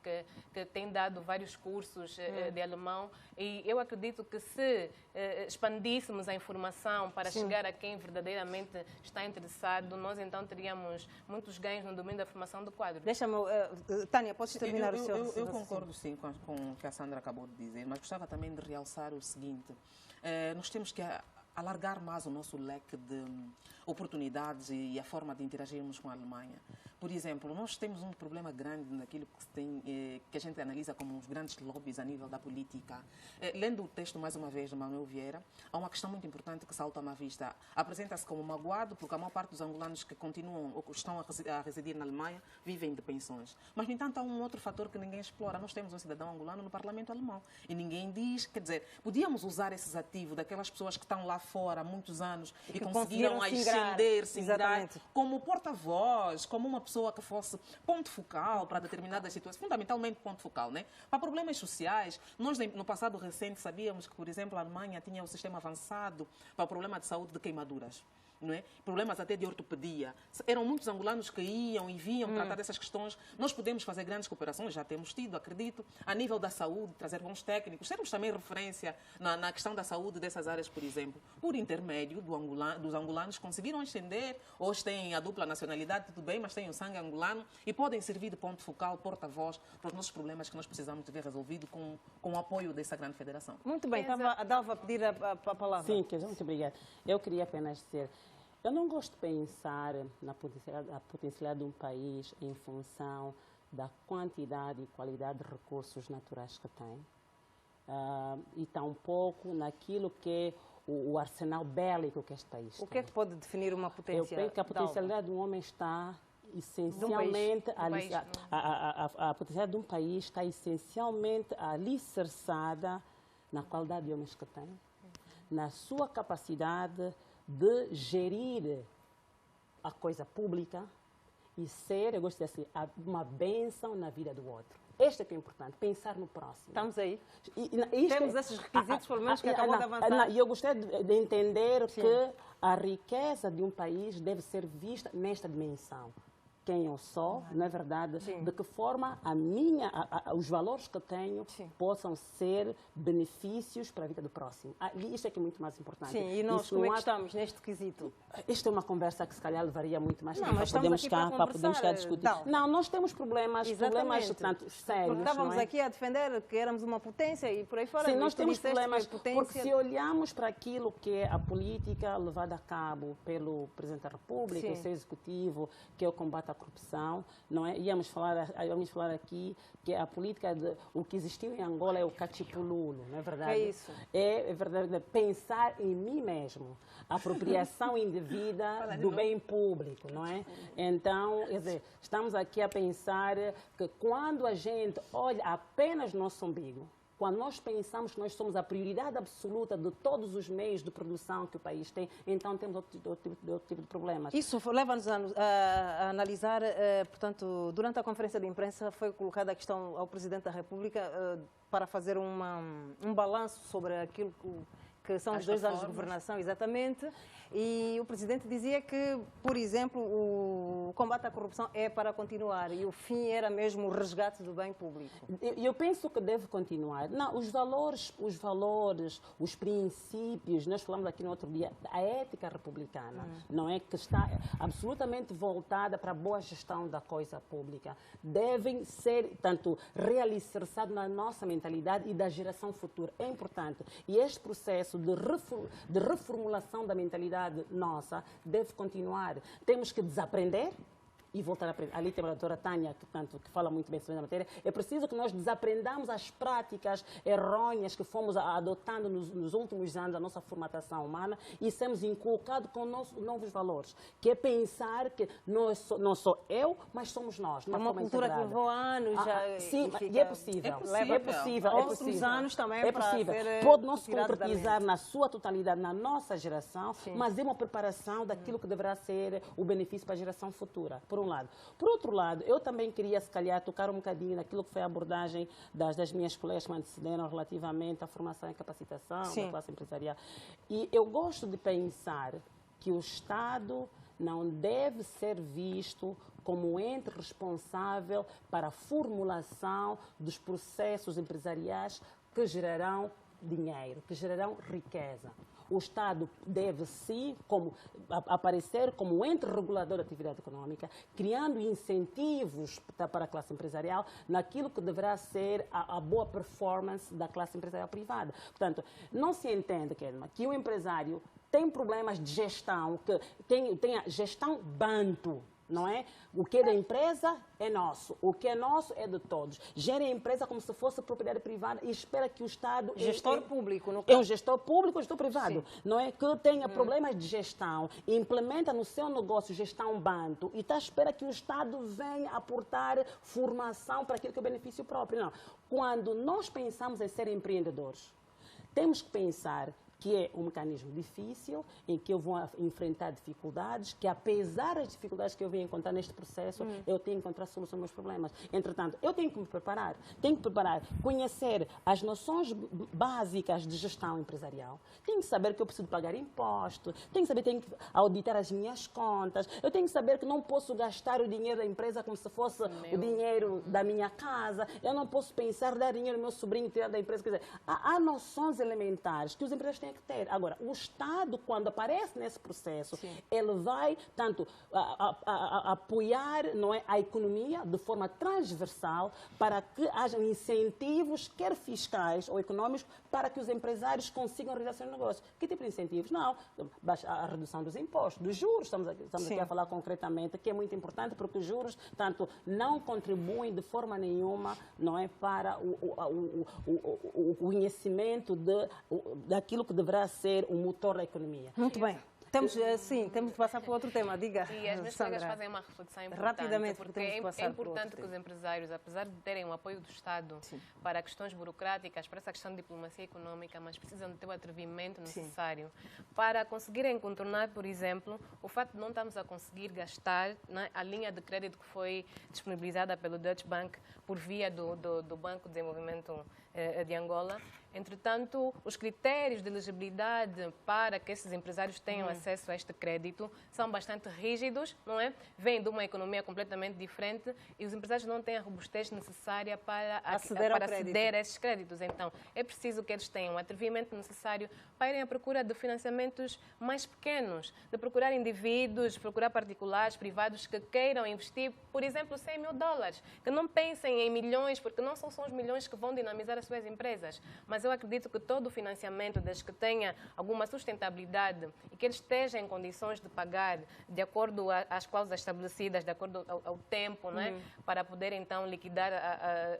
que tem dado vários cursos de alemão, e eu acredito que se expandíssemos a informação para chegar a quem verdadeiramente está interessado, nós então teríamos muitos ganhos no domínio da formação do quadro. Deixa-me, Tânia, podes terminar o seu raciocínio? Eu concordo sim com o que a Sandra acabou de dizer, mas gostava também de realçar o seguinte. Nós temos que alargar mais o nosso leque de oportunidades e a forma de interagirmos com a Alemanha. Por exemplo, nós temos um problema grande naquilo que a gente analisa como os grandes lobbies a nível da política. Lendo o texto, mais uma vez, de Manuel Vieira, há uma questão muito importante que salta-me à vista. Apresenta-se como magoado porque a maior parte dos angolanos que continuam ou estão a residir na Alemanha vivem de pensões. Mas, no entanto, há um outro fator que ninguém explora. Nós temos um cidadão angolano no Parlamento alemão e ninguém diz, quer dizer, podíamos usar esses ativos daquelas pessoas que estão lá fora há muitos anos e conseguiram ascender-se como porta-voz, como uma pessoa que fosse ponto focal para determinadas situações, fundamentalmente ponto focal, né? Para problemas sociais. Nós, no passado recente, sabíamos que, por exemplo, a Alemanha tinha um sistema avançado para o problema de saúde de queimaduras. não é? Problemas até de ortopedia. Eram muitos angolanos que iam e vinham tratar dessas questões. Nós podemos fazer grandes cooperações, já temos tido, acredito, a nível da saúde, trazer bons técnicos, termos também referência na questão da saúde dessas áreas, por exemplo. Por intermédio dos angolanos, conseguiram ascender, hoje têm a dupla nacionalidade, tudo bem, mas têm o sangue angolano e podem servir de ponto focal, porta-voz para os nossos problemas que nós precisamos de ver resolvido com o apoio dessa grande federação. Muito bem, estava a Dalva a pedir a palavra. Sim, muito obrigada. Eu queria apenas dizer, eu não gosto de pensar na potencialidade de um país em função da quantidade e qualidade de recursos naturais que tem, e tampouco naquilo que é o arsenal bélico que este país tem. O que é que pode definir uma potência? Eu penso que a potencialidade de um homem está essencialmente a potencialidade de um país está essencialmente alicerçada na qualidade de homens que tem, na sua capacidade de gerir a coisa pública e ser, eu gosto de dizer assim, uma bênção na vida do outro. Este é que é importante, pensar no próximo. Estamos aí. Temos esses requisitos, pelo menos, que acabou de avançar. E eu gostaria de entender que a riqueza de um país deve ser vista nesta dimensão. Quem eu sou, não é verdade? Sim. De que forma os valores que eu tenho possam ser benefícios para a vida do próximo. E isto é que é muito mais importante. Sim, e nós como é que estamos neste quesito? Esta é uma conversa que se calhar levaria muito mais tempo para podermos cá discutir. Não, nós temos problemas tanto sérios. Porque estávamos aqui a defender que éramos uma potência e por aí fora. Sim, nós temos problemas, porque se olharmos para aquilo que é a política levada a cabo pelo Presidente da República, o seu executivo, que é o combate à corrupção, não é? Íamos falar aqui que a política o que existiu em Angola é o cachipululo, não é verdade? É isso. É verdade, pensar em mim mesmo, apropriação indevida do bem público, não é? Então, quer dizer, estamos aqui a pensar que quando a gente olha apenas nosso umbigo, quando nós pensamos que nós somos a prioridade absoluta de todos os meios de produção que o país tem, então temos outro tipo de problemas. Isso leva-nos a analisar, portanto, durante a conferência de imprensa foi colocada a questão ao Presidente da República para fazer um balanço sobre aquilo que são os 2 anos de governação, exatamente, e o Presidente dizia que, por exemplo, o combate à corrupção é para continuar e o fim era mesmo o resgate do bem público. Eu penso que deve continuar. Não, os valores, os princípios, nós falamos aqui no outro dia, a ética republicana, não é, que está absolutamente voltada para a boa gestão da coisa pública, devem ser, tanto, realicerçados na nossa mentalidade e da geração futura. É importante. E este processo de reformulação da mentalidade nossa deve continuar. Temos que desaprender e voltar a aprender. Ali tem a doutora Tânia, que fala muito bem sobre a matéria. É preciso que nós desaprendamos as práticas errôneas que fomos adotando nos últimos anos da nossa formatação humana e sermos inculcados com novos valores, que é pensar que não sou eu, mas somos nós. É uma cultura que levou anos. Sim, e é possível. É possível. Outros anos também é possível. Pode não se concretizar na sua totalidade na nossa geração, mas é uma preparação daquilo que deverá ser o benefício para a geração futura, por um lado. Por outro lado, eu também queria, se calhar, tocar um bocadinho naquilo que foi a abordagem das minhas colegas que me antecederam relativamente à formação e capacitação da classe empresarial. E eu gosto de pensar que o Estado não deve ser visto como um ente responsável para a formulação dos processos empresariais que gerarão dinheiro, que gerarão riqueza. O Estado deve, sim, aparecer como ente regulador da atividade econômica, criando incentivos para a classe empresarial naquilo que deverá ser a boa performance da classe empresarial privada. Portanto, não se entende, Kedma, que o empresário tem problemas de gestão, que tem a gestão banto. Não é? O que é da empresa é nosso, o que é nosso é de todos. Gera a empresa como se fosse propriedade privada e espera que o Estado... Gestor público, no caso. É um gestor público, um gestor privado, não é? Que tenha problemas de gestão, implementa no seu negócio gestão banto e está à espera que o Estado venha aportar formação para aquilo que é benefício próprio. Não. Quando nós pensamos em ser empreendedores, temos que pensar que é um mecanismo difícil, em que eu vou enfrentar dificuldades, que apesar das dificuldades que eu venho encontrar neste processo, eu tenho que encontrar solução aos meus problemas. Entretanto, eu tenho que me preparar, conhecer as noções básicas de gestão empresarial, tenho que saber que eu preciso pagar imposto, tenho que auditar as minhas contas, eu tenho que saber que não posso gastar o dinheiro da empresa como se fosse o dinheiro da minha casa, eu não posso pensar dar dinheiro ao meu sobrinho e tirar da empresa. Quer dizer, há noções elementares que os empresários têm que ter. Agora, o Estado, quando aparece nesse processo, ele vai, tanto, apoiar, não é, a economia de forma transversal para que haja incentivos, quer fiscais ou econômicos, para que os empresários consigam realizar seus negócios. Que tipo de incentivos? Não, a redução dos impostos, dos juros, estamos aqui a falar concretamente, que é muito importante, porque os juros, tanto, não contribuem de forma nenhuma, não é, para o conhecimento daquilo que deverá ser o motor da economia. Muito bem. Temos de passar para outro tema. Diga, E as minhas colegas fazem uma reflexão importante. Rapidamente, porque temos de passar é para outro importante que os empresários, apesar de terem o apoio do Estado para questões burocráticas, para essa questão de diplomacia econômica, mas precisam de ter o atrevimento necessário para conseguirem contornar, por exemplo, o fato de não estarmos a conseguir gastar, né, a linha de crédito que foi disponibilizada pelo Deutsche Bank por via do Banco de Desenvolvimento de Angola. Entretanto, os critérios de elegibilidade para que esses empresários tenham acesso a este crédito são bastante rígidos, não é? Vêm de uma economia completamente diferente e os empresários não têm a robustez necessária para aceder a esses créditos. Então, é preciso que eles tenham o atrevimento necessário para irem à procura de financiamentos mais pequenos, de procurar indivíduos, procurar particulares, privados que queiram investir, por exemplo, $100.000, que não pensem em milhões, porque não são só os milhões que vão dinamizar as suas empresas, mas eu acredito que todo o financiamento, desde que tenha alguma sustentabilidade e que ele esteja em condições de pagar de acordo às cláusulas estabelecidas, de acordo ao tempo, não é? Para poder então liquidar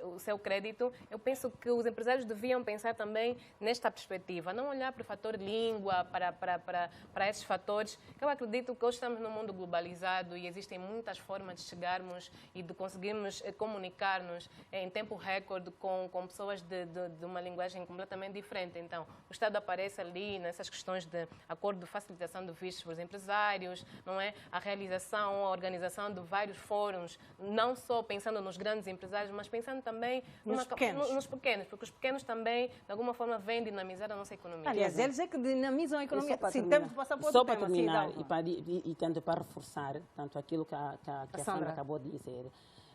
o seu crédito, eu penso que os empresários deviam pensar também nesta perspectiva, não olhar para o fator língua, para esses fatores, que eu acredito que hoje estamos num mundo globalizado e existem muitas formas de chegarmos e de conseguirmos comunicar-nos em tempo recorde com pessoas de uma linguagem completamente diferente. Então, o Estado aparece ali nessas questões de acordo de facilitação de vistos para os empresários, não é? A realização, a organização de vários fóruns, não só pensando nos grandes empresários, mas pensando também nos pequenos, porque os pequenos também, de alguma forma, vêm dinamizar a nossa economia. Aliás, eles é que dinamizam a economia. Sim, temos de passar para outro só tema. Para terminar, e tanto para reforçar tanto aquilo que a Sandra acabou de dizer,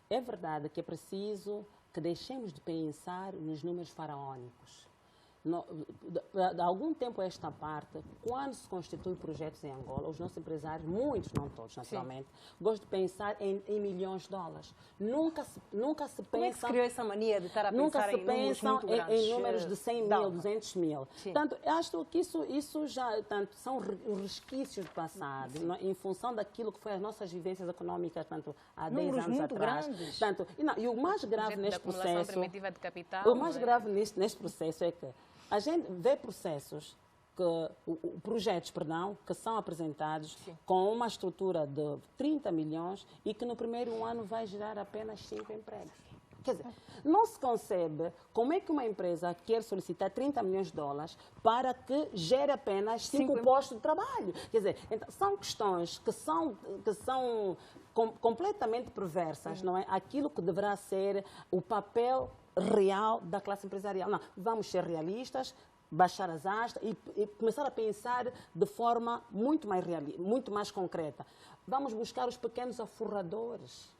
é verdade que é preciso que deixemos de pensar nos números faraónicos. De algum tempo a esta parte, quando se constituem projetos em Angola, os nossos empresários, muitos, não todos, naturalmente, gostam de pensar em milhões de dólares. Nunca se pensa... Como é que se criou essa mania de estar a pensar em números muito grandes? Em números de 100 mil, 200 mil. Portanto, acho que isso já são resquícios do passado, em função daquilo que foi as nossas vivências económicas, há 10 anos atrás. E o mais grave neste processo... primitiva de capital, o mais grave neste processo é que a gente vê projetos que são apresentados com uma estrutura de 30 milhões e que no primeiro ano vai gerar apenas 5 empregos. Quer dizer, não se concebe como é que uma empresa quer solicitar 30 milhões de dólares para que gere apenas 5 postos de trabalho. Quer dizer, então, são questões que são completamente perversas, não é? Aquilo que deverá ser o papel real da classe empresarial. Não, vamos ser realistas, baixar as astas e começar a pensar de forma muito mais concreta. Vamos buscar os pequenos aforradores.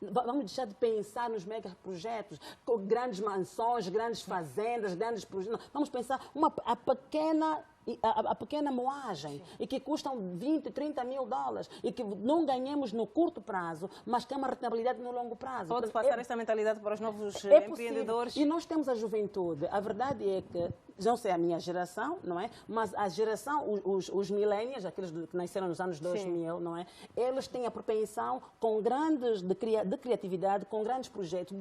Vamos deixar de pensar nos megaprojetos, com grandes mansões, grandes fazendas, grandes projetos. Vamos pensar a pequena moagem e que custam 20, 30 mil dólares e que não ganhamos no curto prazo, mas que é uma rentabilidade no longo prazo. Pode passar esta mentalidade para os novos empreendedores? E nós temos a juventude. A verdade é que, não sei a minha geração, não é? Mas a geração, os millennials, aqueles que nasceram nos anos 2000, não é? Eles têm a propensão com de criatividade, com grandes projetos,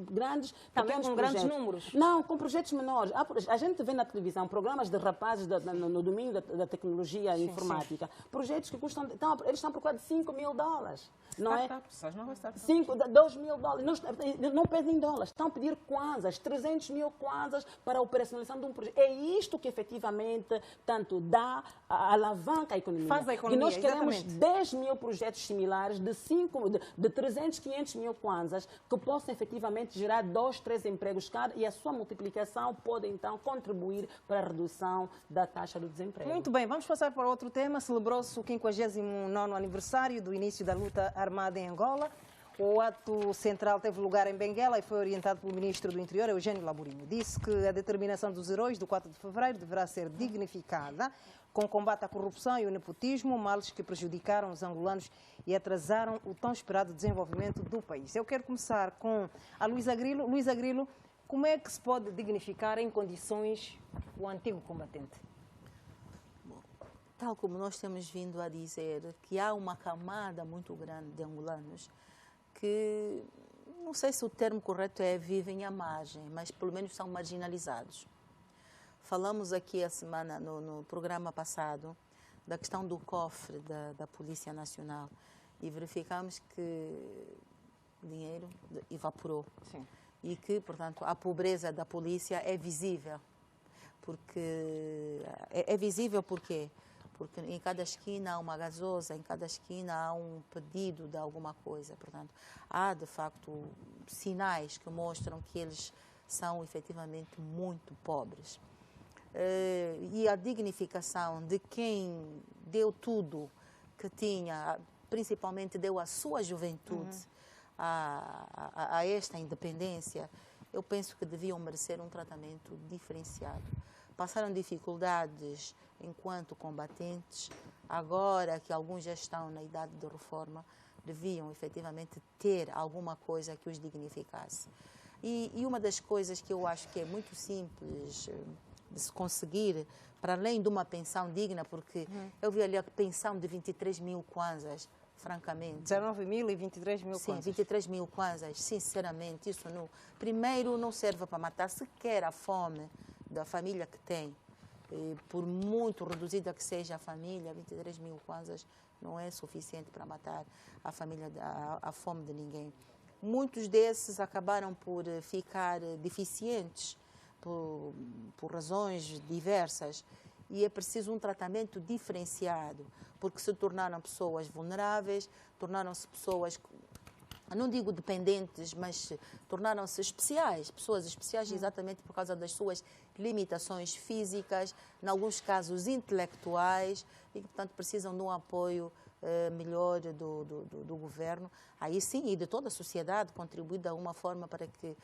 também com grandes números? Não, com projetos menores. A gente vê na televisão programas de rapazes no domínio da tecnologia informática, projetos que custam, eles estão procurando 5 mil dólares. Não é? 2 mil dólares. Não pedem dólares, estão a pedir kwanzas, 300 mil kwanzas para a operacionalização de um projeto. É isto que efetivamente tanto dá a alavanca à economia. Faz a economia, e nós queremos exatamente. 10 mil projetos similares de 300, 500 mil kwanzas que possam efetivamente gerar 2, 3 empregos cada, e a sua multiplicação pode então contribuir para a redução da taxa do desemprego. Muito bem, vamos passar para outro tema. Celebrou-se o 59º aniversário do início da luta armada em Angola. O ato central teve lugar em Benguela e foi orientado pelo ministro do Interior, Eugênio Laburinho. Disse que a determinação dos heróis do 4 de fevereiro deverá ser dignificada com combate à corrupção e o nepotismo, males que prejudicaram os angolanos e atrasaram o tão esperado desenvolvimento do país. Eu quero começar com a Luísa Grilo. Luísa Grilo, como é que se pode dignificar em condições o antigo combatente? Tal como nós temos vindo a dizer, que há uma camada muito grande de angolanos que, não sei se o termo correto é vivem à margem, mas pelo menos são marginalizados. Falamos aqui a semana, no programa passado, da questão do cofre da Polícia Nacional e verificamos que o dinheiro evaporou. Sim. E que, portanto, a pobreza da polícia é visível. Porque é visível por quê? Porque em cada esquina há uma gasosa, em cada esquina há um pedido de alguma coisa. Portanto, há, de facto, sinais que mostram que eles são efetivamente muito pobres. E a dignificação de quem deu tudo que tinha, principalmente deu a sua juventude a esta independência, eu penso que deviam merecer um tratamento diferenciado. Passaram dificuldades enquanto combatentes, agora que alguns já estão na idade de reforma, deviam efetivamente ter alguma coisa que os dignificasse. E uma das coisas que eu acho que é muito simples de se conseguir, para além de uma pensão digna, porque eu vi ali a pensão de 23 mil kwanzas, francamente. 19 mil e 23 mil Sim, kwanzas. 23 mil kwanzas, sinceramente, isso não, primeiro não serve para matar sequer a fome da família que tem. E por muito reduzida que seja a família, 23 mil kwanzas não é suficiente para matar a família, a fome de ninguém. Muitos desses acabaram por ficar deficientes por razões diversas e é preciso um tratamento diferenciado, porque se tornaram pessoas vulneráveis, tornaram-se pessoas, não digo dependentes, mas tornaram-se especiais, pessoas especiais exatamente por causa das suas limitações físicas, em alguns casos intelectuais, e que, portanto, precisam de um apoio melhor do governo, aí sim, e de toda a sociedade, contribuir de alguma forma para que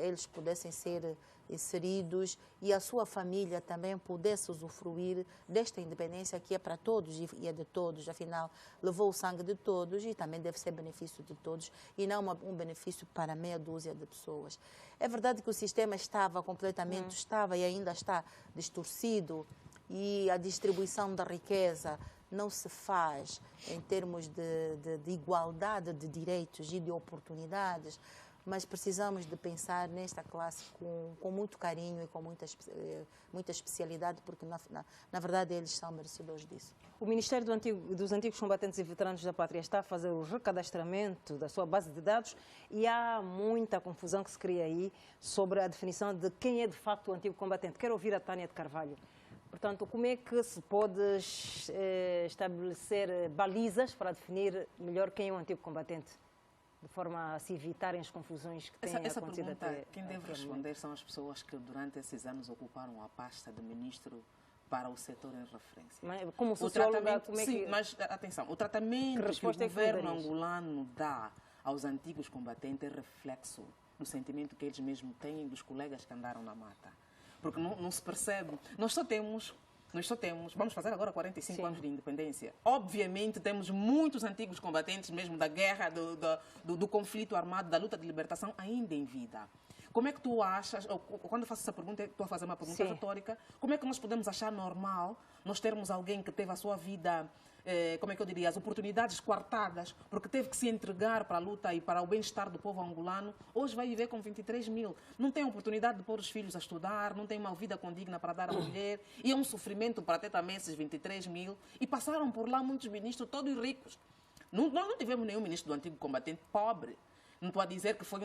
eles pudessem ser inseridos e a sua família também pudesse usufruir desta independência que é para todos e é de todos, afinal, levou o sangue de todos e também deve ser benefício de todos e não um benefício para meia dúzia de pessoas. É verdade que o sistema estava completamente, estava e ainda está distorcido e a distribuição da riqueza não se faz em termos de igualdade de direitos e de oportunidades, mas precisamos de pensar nesta classe com muito carinho e com muita especialidade, porque, na verdade, eles são merecedores disso. O Ministério dos Antigos Combatentes e Veteranos da Pátria está a fazer o recadastramento da sua base de dados e há muita confusão que se cria aí sobre a definição de quem é, de facto, o antigo combatente. Quero ouvir a Tânia de Carvalho. Portanto, como é que se pode estabelecer balizas para definir melhor quem é o antigo combatente? De forma a se evitarem as confusões que têm acontecido até. Quem deve responder são as pessoas que durante esses anos ocuparam a pasta de ministro para o setor em referência. Mas, como socióloga, como é que... Sim, mas atenção, o tratamento que o governo angolano dá aos antigos combatentes é reflexo do sentimento que eles mesmos têm dos colegas que andaram na mata. Porque não se percebe. Nós só temos, vamos fazer agora 45 anos de independência. Obviamente temos muitos antigos combatentes mesmo da guerra, do conflito armado, da luta de libertação ainda em vida. Como é que tu achas, ou quando eu faço essa pergunta, estou a fazer uma pergunta retórica, como é que nós podemos achar normal nós termos alguém que teve a sua vida, como é que eu diria, as oportunidades coartadas, porque teve que se entregar para a luta e para o bem-estar do povo angolano, hoje vai viver com 23 mil. Não tem a oportunidade de pôr os filhos a estudar, não tem uma vida condigna para dar à mulher, e é um sofrimento para ter também esses 23 mil. E passaram por lá muitos ministros, todos ricos. Nós não tivemos nenhum ministro do antigo combatente pobre. Não estou a dizer que foi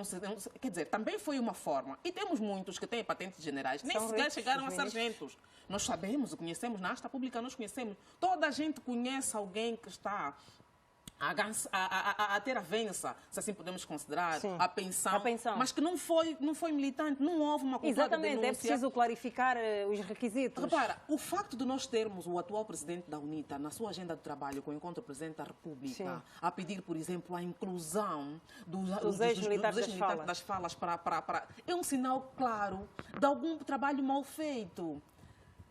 quer dizer, também foi uma forma. E temos muitos que têm patentes generais, nem sequer chegaram a sargentos. Nós sabemos, conhecemos, na asta pública nós conhecemos. Toda a gente conhece alguém que está a ter a vença, se assim podemos considerar, a pensão, mas que não foi militante, não houve uma cultura de denúncia. É preciso clarificar os requisitos. Repara, o facto de nós termos o atual presidente da UNITA na sua agenda de trabalho com o encontro do presidente da República a pedir, por exemplo, a inclusão dos ex-militares das falas é um sinal claro de algum trabalho mal feito.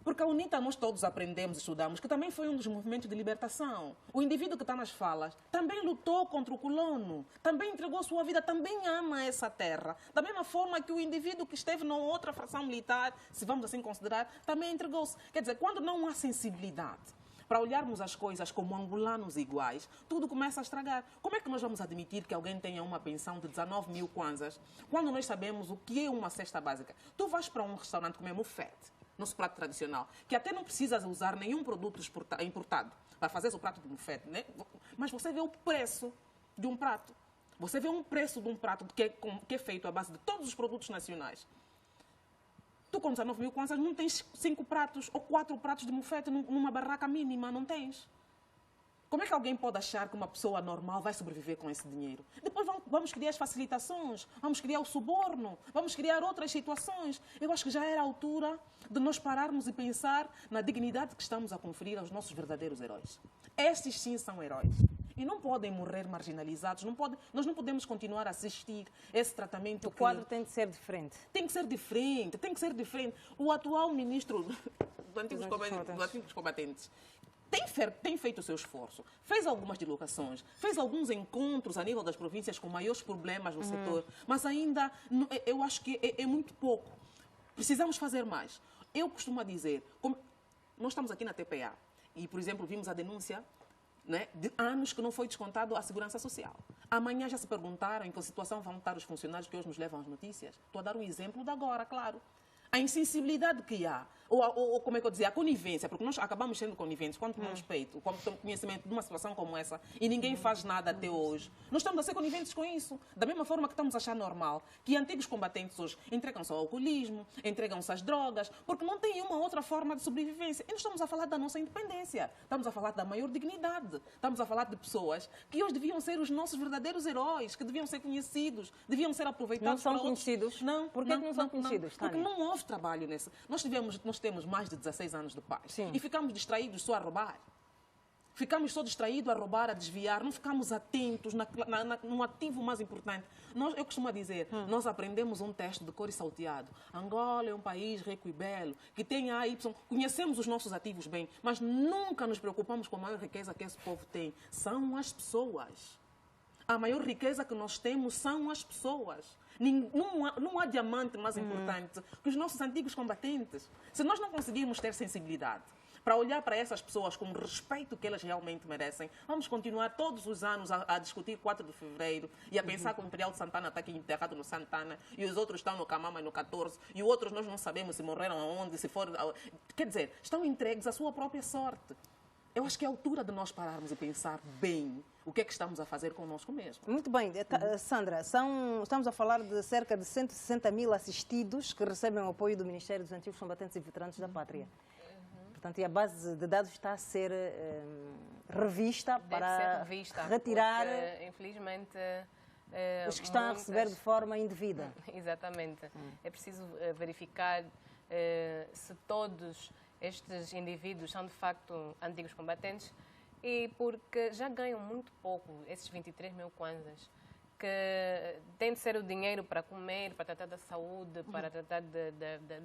Porque a UNITA nós todos aprendemos e estudamos que também foi um dos movimentos de libertação. O indivíduo que está nas falas também lutou contra o colono, também entregou sua vida, também ama essa terra. Da mesma forma que o indivíduo que esteve na outra fração militar, se vamos assim considerar, também entregou-se. Quer dizer, quando não há sensibilidade para olharmos as coisas como angolanos iguais, tudo começa a estragar. Como é que nós vamos admitir que alguém tenha uma pensão de 19 mil kwanzas quando nós sabemos o que é uma cesta básica? Tu vais para um restaurante comer mufete, nosso prato tradicional, que até não precisas usar nenhum produto importado para fazer o prato de mufete, né? Mas você vê o preço de um prato. Você vê um preço de um prato que é feito à base de todos os produtos nacionais. Tu, com 19 mil kwanzas, não tens 5 pratos ou 4 pratos de mufete numa barraca mínima, não tens. Como é que alguém pode achar que uma pessoa normal vai sobreviver com esse dinheiro? Depois vamos criar as facilitações, vamos criar o suborno, vamos criar outras situações. Eu acho que já era a altura de nós pararmos e pensar na dignidade que estamos a conferir aos nossos verdadeiros heróis. Estes sim são heróis. E não podem morrer marginalizados. Nós não podemos continuar a assistir esse tratamento. O quadro tem de ser diferente. Tem que ser diferente, tem que ser diferente. O atual ministro dos Antigos Combatentes tem feito o seu esforço, fez algumas deslocações, fez alguns encontros a nível das províncias com maiores problemas no setor, mas ainda eu acho que é muito pouco. Precisamos fazer mais. Eu costumo dizer, nós estamos aqui na TPA e, por exemplo, vimos a denúncia, né, de anos que não foi descontado a Segurança Social. Amanhã já se perguntaram em que situação vão estar os funcionários que hoje nos levam as notícias. Estou a dar um exemplo de agora, claro. A insensibilidade que há, ou como é que eu dizia, a conivência, porque nós acabamos sendo coniventes quando tomamos peito, quando tomamos conhecimento de uma situação como essa e ninguém faz nada até hoje. Nós estamos a ser coniventes com isso. Da mesma forma que estamos a achar normal que antigos combatentes hoje entregam-se ao alcoolismo, entregam-se às drogas, porque não têm uma outra forma de sobrevivência. E nós estamos a falar da nossa independência, estamos a falar da maior dignidade, estamos a falar de pessoas que hoje deviam ser os nossos verdadeiros heróis, que deviam ser conhecidos, deviam ser aproveitados. Não são conhecidos? Não. Por que não são conhecidos? Porque não houve trabalho nesse. Nós temos mais de 16 anos de paz. Sim. E ficamos distraídos só a roubar. Ficamos só distraídos a roubar, a desviar. Não ficamos atentos no ativo mais importante. Eu costumo dizer, nós aprendemos um texto de cor e salteado. Angola é um país rico e belo, que tem A, Y. Conhecemos os nossos ativos bem, mas nunca nos preocupamos com a maior riqueza que esse povo tem. São as pessoas. A maior riqueza que nós temos são as pessoas. Não há diamante mais importante que os nossos antigos combatentes. Se nós não conseguirmos ter sensibilidade para olhar para essas pessoas com o respeito que elas realmente merecem, vamos continuar todos os anos a discutir 4 de fevereiro e a pensar que o Imperial de Santana está aqui enterrado no Santana e os outros estão no Camama e no 14 e os outros nós não sabemos se morreram aonde, se foram... Quer dizer, estão entregues à sua própria sorte. Eu acho que é a altura de nós pararmos e pensar bem o que é que estamos a fazer conosco mesmo. Muito bem. Sandra, estamos a falar de cerca de 160 mil assistidos que recebem o apoio do Ministério dos Antigos Combatentes e Veteranos da Pátria. Portanto, e a base de dados está a ser revista para retirar porque, infelizmente, os que estão a receber de forma indevida. Exatamente. É preciso verificar se todos estes indivíduos são de facto antigos combatentes e porque já ganham muito pouco, esses 23 mil kwanzas, que tem de ser o dinheiro para comer, para tratar da saúde, para tratar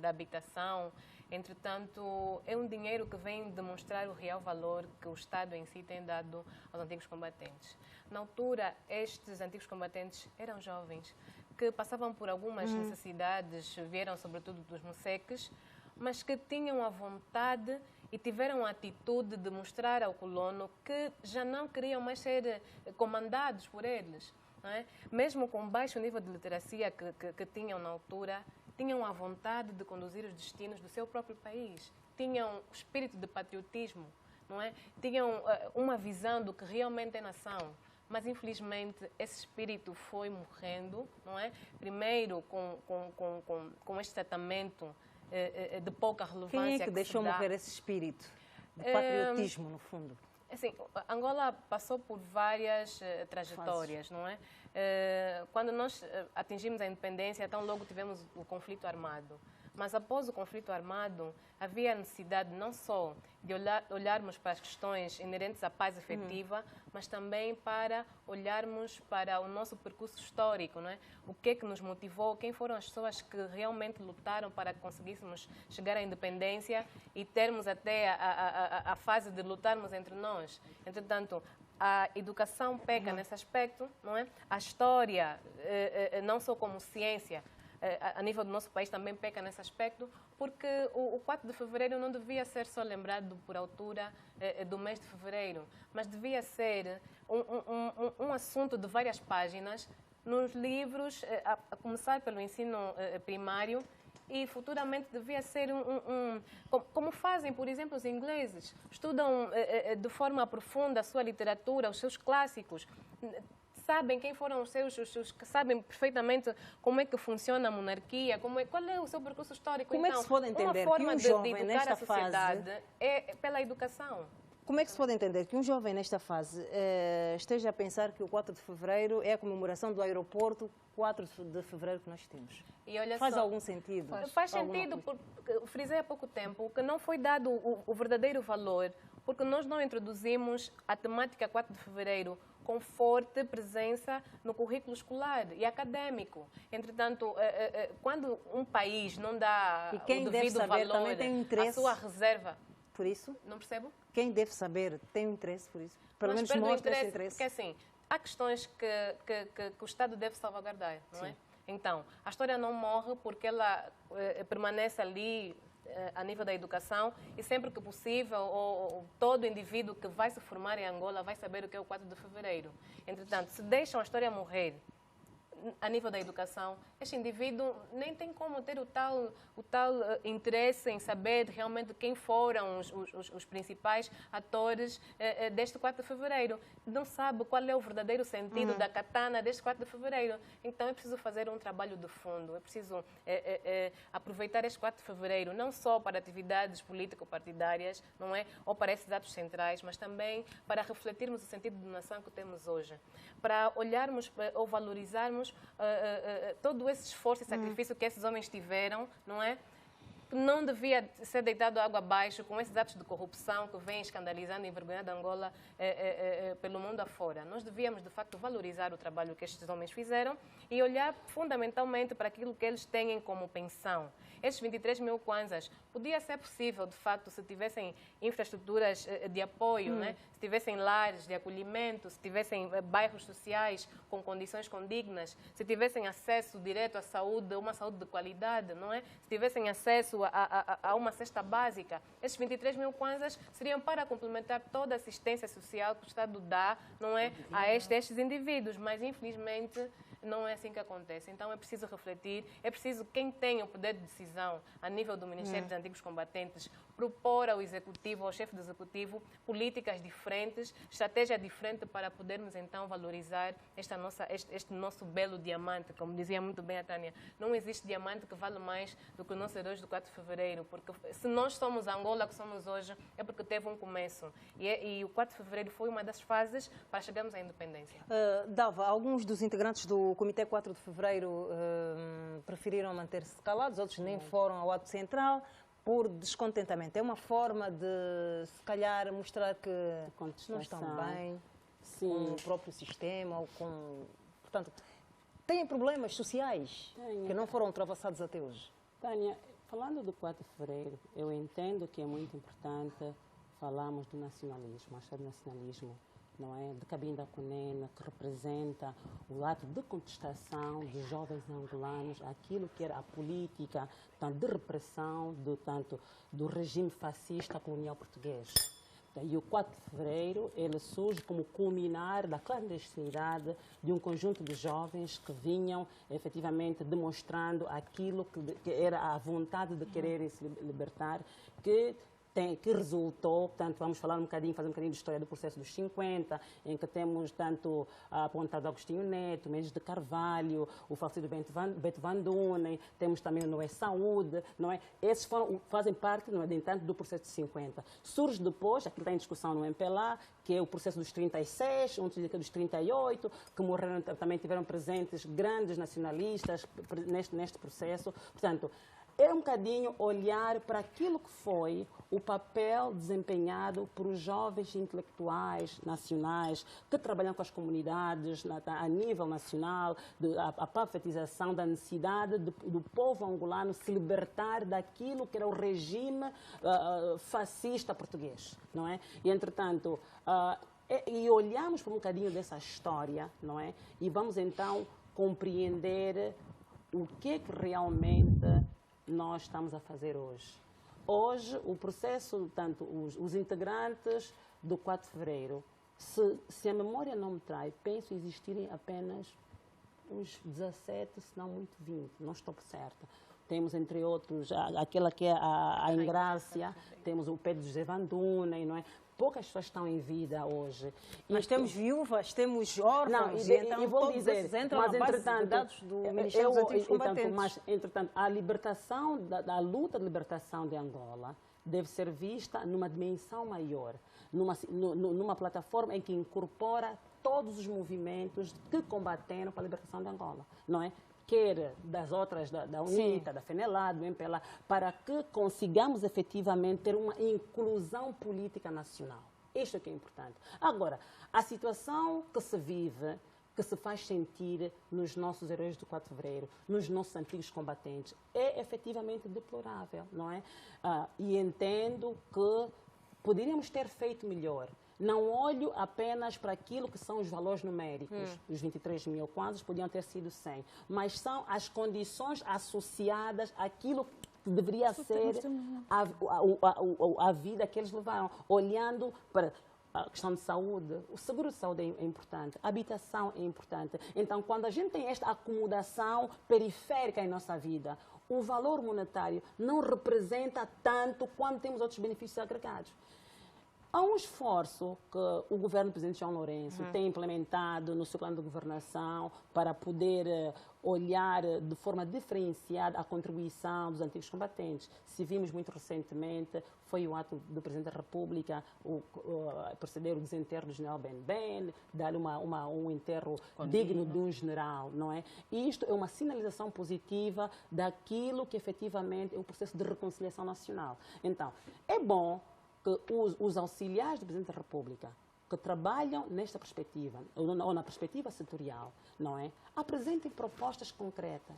da habitação. Entretanto, é um dinheiro que vem demonstrar o real valor que o Estado em si tem dado aos antigos combatentes. Na altura, estes antigos combatentes eram jovens, que passavam por algumas necessidades, vieram sobretudo dos moceques, mas que tinham a vontade e tiveram a atitude de mostrar ao colono que já não queriam mais ser comandados por eles. Não é? Mesmo com baixo nível de literacia que tinham na altura, tinham a vontade de conduzir os destinos do seu próprio país. Tinham o espírito de patriotismo, não é? Tinham uma visão do que realmente é nação. mas infelizmente esse espírito foi morrendo, não é? Primeiro com este tratamento de pouca relevância. Quem é que deixou morrer esse espírito de patriotismo, no fundo? Assim, Angola passou por várias trajetórias, não é? Quando nós atingimos a independência, tão logo tivemos o conflito armado. Mas após o conflito armado, havia a necessidade não só de olharmos para as questões inerentes à paz efetiva, mas também para olharmos para o nosso percurso histórico, não é? O que é que nos motivou, quem foram as pessoas que realmente lutaram para que conseguíssemos chegar à independência e termos até a fase de lutarmos entre nós. Entretanto, a educação peca nesse aspecto, não é? A história, não só como ciência, a nível do nosso país também peca nesse aspecto, porque o 4 de fevereiro não devia ser só lembrado por altura do mês de fevereiro, mas devia ser um assunto de várias páginas nos livros, a começar pelo ensino primário, e futuramente devia ser como fazem, por exemplo, os ingleses. Estudam de forma profunda a sua literatura, os seus clássicos, sabem quem foram os seus, sabem perfeitamente como é que funciona a monarquia, qual é o seu percurso histórico. Como então, é que se pode entender uma forma que um de jovem educar nesta a sociedade fase é pela educação. Como é que se pode entender que um jovem nesta fase esteja a pensar que o 4 de fevereiro é a comemoração do aeroporto 4 de fevereiro que nós temos? E olha Faz só, algum sentido? Faz sentido, porque frisei há pouco tempo que não foi dado o verdadeiro valor, porque nós não introduzimos a temática 4 de fevereiro com forte presença no currículo escolar e acadêmico. Entretanto, quando um país não dá e quem o deve devido saber valor também tem um interesse à sua reserva... por isso? Não percebo? Quem deve saber tem um interesse por isso? Pelo Mas menos perde o mostra esse interesse. Porque assim, há questões que o Estado deve salvaguardar, não é? Então, a história não morre porque ela permanece ali a nível da educação e sempre que possível todo indivíduo que vai se formar em Angola vai saber o que é o 4 de fevereiro. Entretanto, se deixam a história morrer a nível da educação, este indivíduo nem tem como ter o tal interesse em saber realmente quem foram os principais atores deste 4 de fevereiro. Não sabe qual é o verdadeiro sentido da katana deste 4 de fevereiro. Então é preciso fazer um trabalho de fundo, é preciso aproveitar este 4 de fevereiro não só para atividades político-partidárias, não é? Ou para esses atos centrais, mas também para refletirmos o sentido de nação que temos hoje, para olharmos ou valorizarmos todo esse esforço e sacrifício que esses homens tiveram, não é? Não devia ser deitado água abaixo com esses atos de corrupção que vêm escandalizando e envergonhando Angola pelo mundo afora. Nós devíamos, de facto, valorizar o trabalho que estes homens fizeram e olhar fundamentalmente para aquilo que eles têm como pensão. Estes 23 mil kwanzas, podia ser possível, de facto, se tivessem infraestruturas de apoio, né? Se tivessem lares de acolhimento, se tivessem bairros sociais com condições condignas, se tivessem acesso direto à saúde, uma saúde de qualidade, não é? Se tivessem acesso a uma cesta básica. Estes 23 mil kwanzas seriam para complementar toda a assistência social que o Estado dá, não é, a estes indivíduos, mas infelizmente não é assim que acontece. Então é preciso refletir, é preciso quem tem o poder de decisão a nível do Ministério dos Antigos Combatentes propor ao Executivo, ao chefe do Executivo, políticas diferentes, estratégia diferente para podermos então valorizar este nosso belo diamante. Como dizia muito bem a Tânia, não existe diamante que vale mais do que o nosso herói do 4 de fevereiro, porque se nós somos a Angola que somos hoje, é porque teve um começo. E o 4 de fevereiro foi uma das fases para chegarmos à independência. Dalva, alguns dos integrantes do Comitê 4 de fevereiro preferiram manter-se calados, outros nem foram ao ato central por descontentamento. É uma forma de, se calhar, mostrar que não estão bem com o próprio sistema ou com... Portanto, têm problemas sociais que não foram ultrapassados até hoje. Tânia, falando do 4 de fevereiro, eu entendo que é muito importante falarmos do nacionalismo, achar do nacionalismo, não é? De Cabinda Kunene, que representa o ato de contestação dos jovens angolanos, aquilo que era a política de repressão do regime fascista colonial português. E o 4 de fevereiro ele surge como culminar da clandestinidade de um conjunto de jovens que vinham efetivamente demonstrando aquilo que era a vontade de quererem se libertar, que que resultou, portanto, vamos falar um bocadinho, fazer um bocadinho de história do processo dos 50, em que temos tanto a ponta de Agostinho Neto, Mendes de Carvalho, o falecido Beto Van Dunen, temos também o Noé Saúde, não é? Esses fazem parte, não é, de entanto, do processo de 50. Surge depois, aquilo está em discussão no MPLA, que é o processo dos 36, outros dizem que é dos 38, que morreram, também tiveram presentes grandes nacionalistas neste processo. Portanto, é um bocadinho olhar para aquilo que foi o papel desempenhado por os jovens intelectuais nacionais que trabalham com as comunidades a nível nacional, a alfabetização da necessidade do povo angolano se libertar daquilo que era o regime fascista português, não é? E, entretanto, e olhamos para um bocadinho dessa história, não é? E vamos, então, compreender o que é que realmente nós estamos a fazer hoje. Hoje, o processo, tanto os integrantes do 4 de fevereiro, se a memória não me trai, penso existirem apenas uns 17, se não muito 20, não estou certa. Temos, entre outros, aquela que é a Engrácia, temos o Pedro José Van Dunen, não é? Poucas pessoas estão em vida hoje. Mas temos viúvas, temos órfãos, e vou dizer, mas entretanto, dados do Ministério dos Antigos Combatentes. Entretanto, a libertação, a luta de libertação de Angola deve ser vista numa dimensão maior, numa plataforma em que incorpora todos os movimentos que combateram para a libertação de Angola, não é? Quer das outras, da UNITA, da FENELA, do MPLA, para que consigamos efetivamente ter uma inclusão política nacional. Isto é que é importante. Agora, a situação que se vive, que se faz sentir nos nossos heróis do 4 de fevereiro, nos nossos antigos combatentes, é efetivamente deplorável, não é? E entendo que poderíamos ter feito melhor. Não olho apenas para aquilo que são os valores numéricos. Os 23 mil kwanzas podiam ter sido 100, mas são as condições associadas àquilo que deveria ser a vida que eles levaram, olhando para a questão de saúde. O seguro de saúde é importante, a habitação é importante. Então, quando a gente tem esta acomodação periférica em nossa vida, o valor monetário não representa tanto quanto temos outros benefícios agregados. Há um esforço que o governo do presidente João Lourenço tem implementado no seu plano de governação para poder olhar de forma diferenciada a contribuição dos antigos combatentes. Se vimos muito recentemente, foi o ato do Presidente da República proceder o desenterro do general Ben, dar-lhe um enterro digno de um general, não é? E isto é uma sinalização positiva daquilo que efetivamente é o processo de reconciliação nacional. Então, é bom que os auxiliares do Presidente da República, que trabalham nesta perspectiva, ou na perspectiva setorial, não é? Apresentem propostas concretas,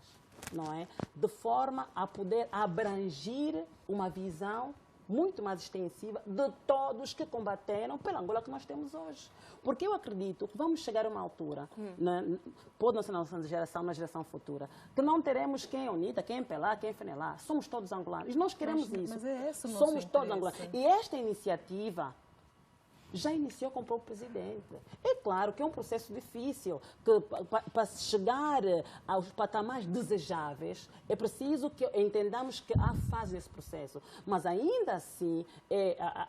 não é? De forma a poder abranger uma visão muito mais extensiva de todos que combateram pela Angola que nós temos hoje. Porque eu acredito que vamos chegar a uma altura, pode não ser na nossa geração, na geração futura, que não teremos quem é UNITA, quem é MPLA, quem é FENELA. Somos todos angolanos. E nós queremos isso. Mas é esse o nosso Somos todos angolanos. E esta iniciativa já iniciou com o próprio presidente. É claro que é um processo difícil, que para chegar aos patamares desejáveis, é preciso que entendamos que há fases desse processo. Mas ainda assim,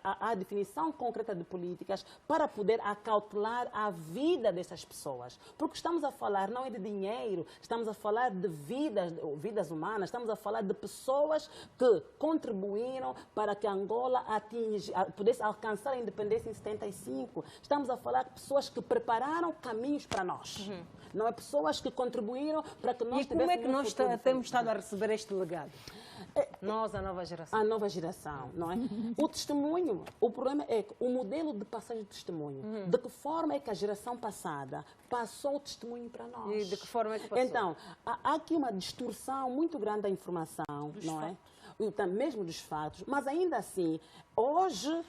a definição concreta de políticas para poder acautelar a vida dessas pessoas. Porque estamos a falar não é de dinheiro, estamos a falar de vidas humanas, estamos a falar de pessoas que contribuíram para que Angola pudesse alcançar a independência em 75. Estamos a falar de pessoas que prepararam caminhos para nós. Não é pessoas que contribuíram para que nós tivéssemos... E como é que nós temos estado a receber este legado? Nós, a nova geração. A nova geração, não é? O testemunho, o problema é que o modelo de passagem de testemunho, de que forma é que a geração passada passou o testemunho para nós? E de que forma é que passou? Então, há aqui uma distorção muito grande da informação, não é? Mesmo dos fatos, mas ainda assim, hoje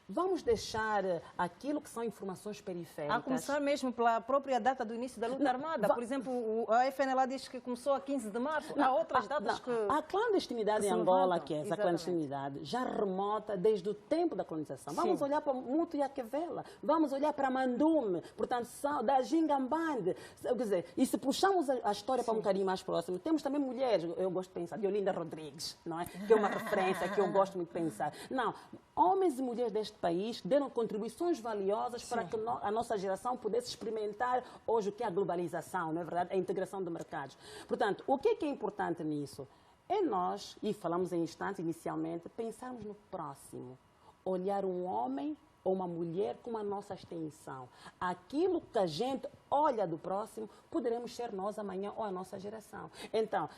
Vamos deixar aquilo que são informações periféricas. A começar mesmo pela própria data do início da luta armada. Por exemplo, a FNLA diz que começou a 15 de março. Há outras datas que... A clandestinidade que em se Angola, levantam. que é essa Exatamente. clandestinidade, já remota desde o tempo da colonização. Vamos olhar para Muto e Aquevela, vamos olhar para Mandume, portanto, da Gingambande. Quer dizer, e se puxamos a história para um bocadinho mais próximo, temos também mulheres, eu gosto de pensar, de Olinda Rodrigues, não é? Que é uma referência que eu gosto muito de pensar. Não, homens e mulheres deste país deram contribuições valiosas para que a nossa geração pudesse experimentar hoje o que é a globalização, não é verdade? A integração de mercados. Portanto, o que é importante nisso? É nós, e falamos em instantes inicialmente, pensarmos no próximo. Olhar um homem ou uma mulher como a nossa extensão. Aquilo que a gente olha do próximo, poderemos ser nós amanhã ou a nossa geração. Então,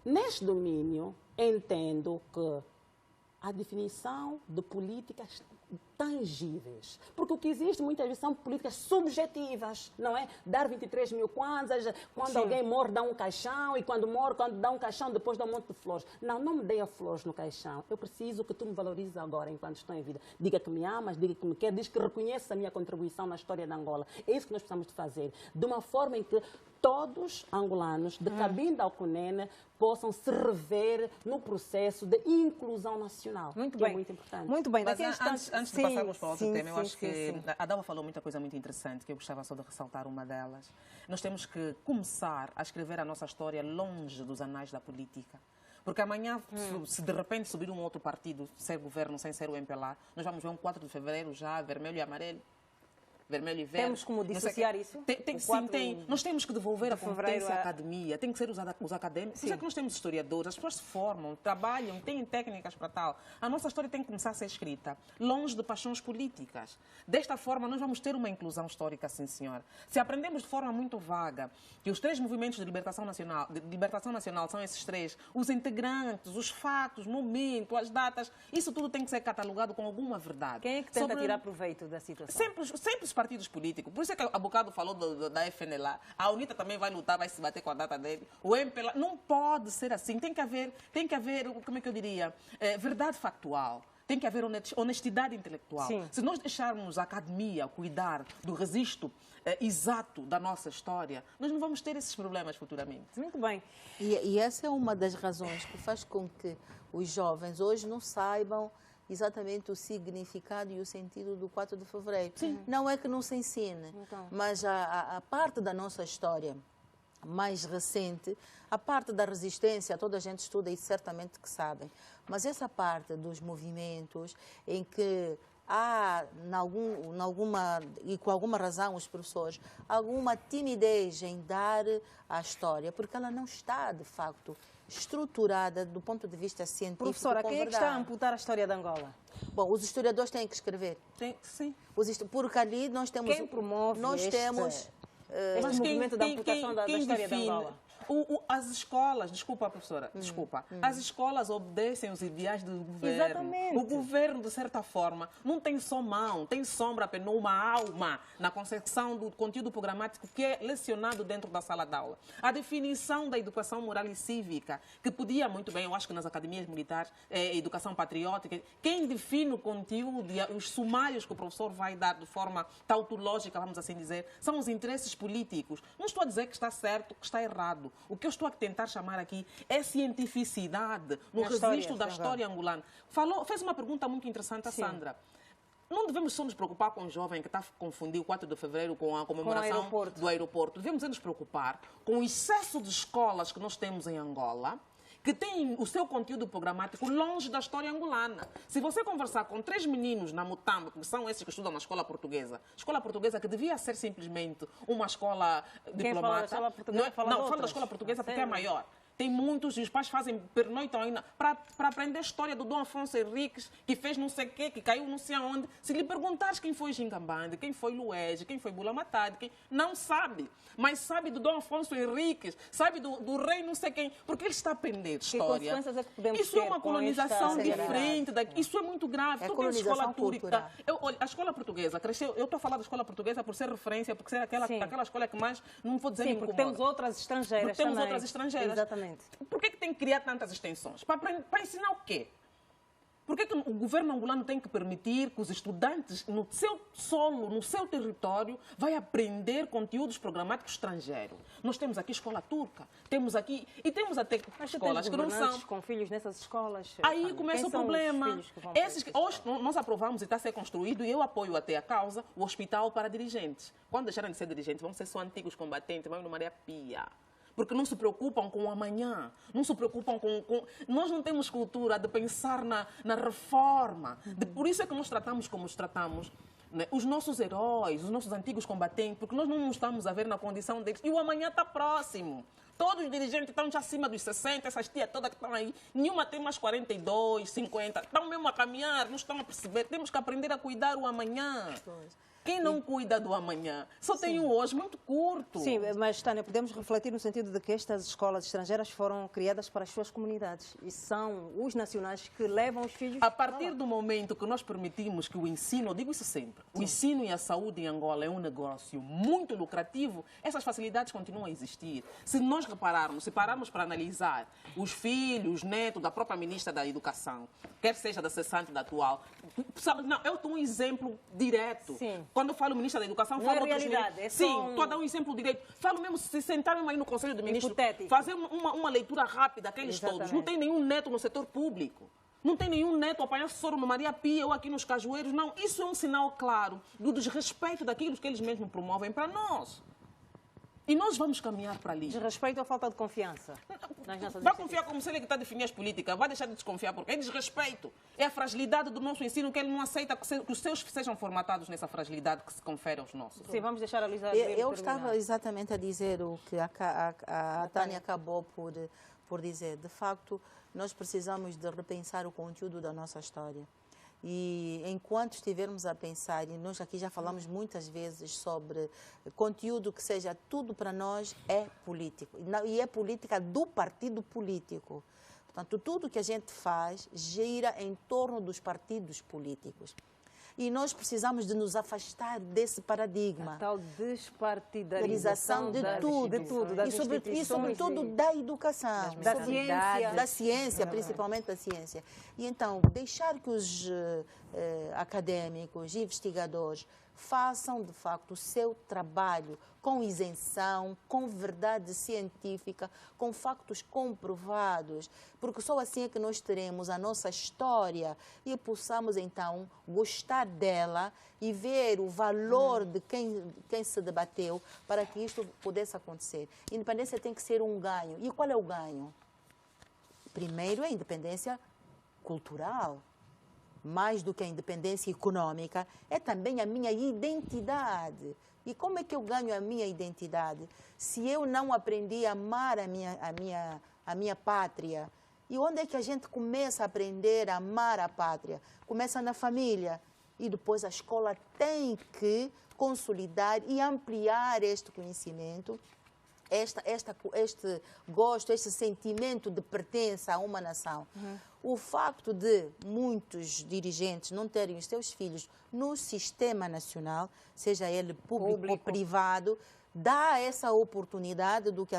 neste domínio, entendo que a definição de políticas tangíveis. Porque o que existe muitas vezes são políticas subjetivas, não é? Dar 23 mil kwanzas, quando alguém morre dá um caixão, e quando morre, quando dá um caixão, depois dá um monte de flores. Não, não me dê flores no caixão. Eu preciso que tu me valorizes agora, enquanto estou em vida. Diga que me amas, diga que me quer, diz que reconhece a minha contribuição na história de Angola. É isso que nós precisamos de fazer. De uma forma em que todos angolanos, de Cabinda ao Cunene, possam se rever no processo de inclusão nacional. Muito que bem. É muito importante. Muito bem. Mas Daqui a instantes... antes de passarmos para outro tema, eu acho que sim. a Dalva falou muita coisa muito interessante, que eu gostava só de ressaltar uma delas. Nós temos que começar a escrever a nossa história longe dos anais da política. Porque amanhã, se de repente subir um outro partido, ser governo sem ser o MPLA, nós vamos ver um 4 de fevereiro já vermelho e amarelo. Vermelho e verde. Temos como não sei dissociar que- isso? Sim, tem. Nós temos que devolver a fevereiro competência à é- academia, tem que ser usada os acadêmicos. Por isso é que nós temos historiadores, as pessoas se formam, trabalham, têm técnicas para tal. A nossa história tem que começar a ser escrita, longe de paixões políticas. Desta forma, nós vamos ter uma inclusão histórica, sim, senhor. Se aprendemos de forma muito vaga que os 3 movimentos de libertação nacional são esses 3, os integrantes, os fatos, o momento, as datas, isso tudo tem que ser catalogado com alguma verdade. Quem é que tenta Sobre- tirar proveito da situação? Sempre os partidos políticos. Por isso é que há bocado falou da FNLA. A UNITA também vai lutar, vai se bater com a data dele. O MPLA. Não pode ser assim. Tem que haver, como é que eu diria, verdade factual. Tem que haver honestidade intelectual. Sim. Se nós deixarmos a academia cuidar do registro exato da nossa história, nós não vamos ter esses problemas futuramente. Muito bem. E essa é uma das razões que faz com que os jovens hoje não saibam exatamente o significado e o sentido do 4 de fevereiro. Não é que não se ensine, mas a parte da nossa história mais recente, a parte da resistência, toda a gente estuda e certamente que sabem, mas essa parte dos movimentos em que há, e com alguma razão os professores, alguma timidez em dar à história, porque ela não está, de facto, estruturada do ponto de vista científico. Professora, com quem é que verdade. está a amputar a história de Angola? Bom, os historiadores têm que escrever. Sim. Porque ali nós temos... Quem promove Nós este- temos... Este movimento da amputação da história de define? Angola? As escolas, desculpa, professora, desculpa. As escolas obedecem os ideais do governo. Exatamente. O governo, de certa forma, não tem só mão, tem sombra, apenas uma alma na concepção do conteúdo programático que é lecionado dentro da sala de aula. A definição da educação moral e cívica, que podia muito bem, eu acho que nas academias militares, educação patriótica, quem define o conteúdo e os sumários que o professor vai dar de forma tautológica, vamos assim dizer, são os interesses políticos. Não estou a dizer que está certo, que está errado. O que eu estou a tentar chamar aqui é cientificidade no registro da história angolana. Fez uma pergunta muito interessante a Sandra. Não devemos só nos preocupar com o jovem que está a confundir o 4 de fevereiro com a comemoração do aeroporto. Devemos nos preocupar com o excesso de escolas que nós temos em Angola, que têm o seu conteúdo programático longe da história angolana. Se você conversar com 3 meninos na Mutambo, que são esses que estudam na escola portuguesa que devia ser simplesmente uma escola diplomata... fala da escola portuguesa fala de fala da outras. escola portuguesa porque é Sério? maior. Tem muitos, e os pais pernoitam ainda para aprender a história do Dom Afonso Henriques, que fez não sei o quê, que caiu não sei aonde. Se lhe perguntares quem foi Gingambande, quem foi Luege, quem foi Bula Matade, quem não sabe, mas sabe do Dom Afonso Henriques, sabe do rei não sei quem, porque ele está a aprender história. consequências é que podemos Isso é ter uma com colonização esta diferente, isso é muito grave. É Tu tens escola colonização turca. cultural. Olha, a escola portuguesa cresceu, eu estou a falar da escola portuguesa por ser referência, por ser aquela escola que mais, não vou dizer, Sim, me porque incomoda. temos outras estrangeiras Porque temos também. outras estrangeiras. Exatamente. Por que tem que criar tantas extensões? Para ensinar o quê? Por que o governo angolano tem que permitir que os estudantes, no seu solo, no seu território, vai aprender conteúdos programáticos estrangeiros? Nós temos aqui escola turca, temos aqui... E temos até escolas que não são... com filhos nessas escolas? Aí começa o problema. Hoje nós aprovamos e está a ser construído, e eu apoio até a causa, o hospital para dirigentes. Quando deixarem de ser dirigentes, vão ser só antigos combatentes, vão no Maria Pia. Porque não se preocupam com o amanhã, não se preocupam com... Nós não temos cultura de pensar na reforma. Por isso é que nós tratamos como os tratamos, né? Os nossos heróis, os nossos antigos combatentes, porque nós não nos estamos a ver na condição deles. E o amanhã está próximo. Todos os dirigentes estão já acima dos 60, essas tias todas que estão aí, nenhuma tem mais 42, 50, estão mesmo a caminhar, não estão a perceber. Temos que aprender a cuidar o amanhã. Quem não cuida do amanhã só tem o hoje muito curto. Sim, mas, Tânia, podemos refletir no sentido de que estas escolas estrangeiras foram criadas para as suas comunidades e são os nacionais que levam os filhos... A partir do momento que nós permitimos que o ensino, eu digo isso sempre, o ensino e a saúde em Angola é um negócio muito lucrativo, essas facilidades continuam a existir. Se nós repararmos, se pararmos para analisar os filhos, os netos da própria ministra da Educação, quer seja da cessante, da atual, sabe, não, eu dou um exemplo direto. Sim. Quando eu falo ministra da Educação, não falo é realidade, é só sim, estou a dar um exemplo direito. Falo mesmo, se sentarem aí no Conselho de Ministros, hipotético. fazer uma leitura rápida, aqueles todos. Não tem nenhum neto no setor público. Não tem nenhum neto a apanhar soro no Maria Pia ou aqui nos Cajueiros. Não, isso é um sinal claro do desrespeito daquilo que eles mesmos promovem para nós. E nós vamos caminhar para ali. Desrespeito ou falta de confiança? Vai confiar como se ele que está a definir as políticas. Vai deixar de desconfiar porque é desrespeito. É a fragilidade do nosso ensino que ele não aceita que os seus sejam formatados nessa fragilidade que se confere aos nossos. Sim, vamos deixar a Luísa Eu estava exatamente a dizer o que a Tânia acabou por dizer. De facto, nós precisamos de repensar o conteúdo da nossa história. E enquanto estivermos a pensar, e nós aqui já falamos muitas vezes sobre conteúdo que seja tudo para nós é político. E é política do partido político. Portanto, tudo que a gente faz gira em torno dos partidos políticos. E nós precisamos de nos afastar desse paradigma. A tal despartidarização de tudo. Das E sobretudo da educação. Da ciência, principalmente da ciência. E então, deixar que os acadêmicos, investigadores, façam, de facto, o seu trabalho com isenção, com verdade científica, com factos comprovados, porque só assim é que nós teremos a nossa história e possamos, então, gostar dela e ver o valor de quem se debateu para que isto pudesse acontecer. Independência tem que ser um ganho. E qual é o ganho? Primeiro, a independência cultural. Mais do que a independência econômica, é também a minha identidade. E como é que eu ganho a minha identidade? Se eu não aprendi a amar a minha pátria. E onde é que a gente começa a aprender a amar a pátria? Começa na família. E depois a escola tem que consolidar e ampliar este conhecimento, este gosto, este sentimento de pertença a uma nação. O facto de muitos dirigentes não terem os seus filhos no sistema nacional, seja ele público ou privado, dá essa oportunidade do que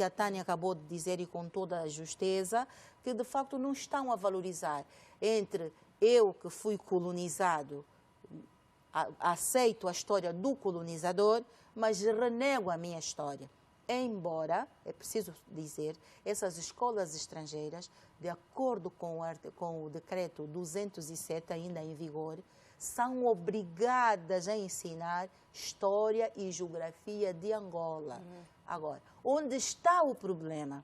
a Tânia acabou de dizer e com toda a justeza, que de facto não estão a valorizar. Entre eu que fui colonizado, aceito a história do colonizador, mas renego a minha história. Embora, é preciso dizer, essas escolas estrangeiras, de acordo com o decreto 207, ainda em vigor, são obrigadas a ensinar história e geografia de Angola. Agora, onde está o problema?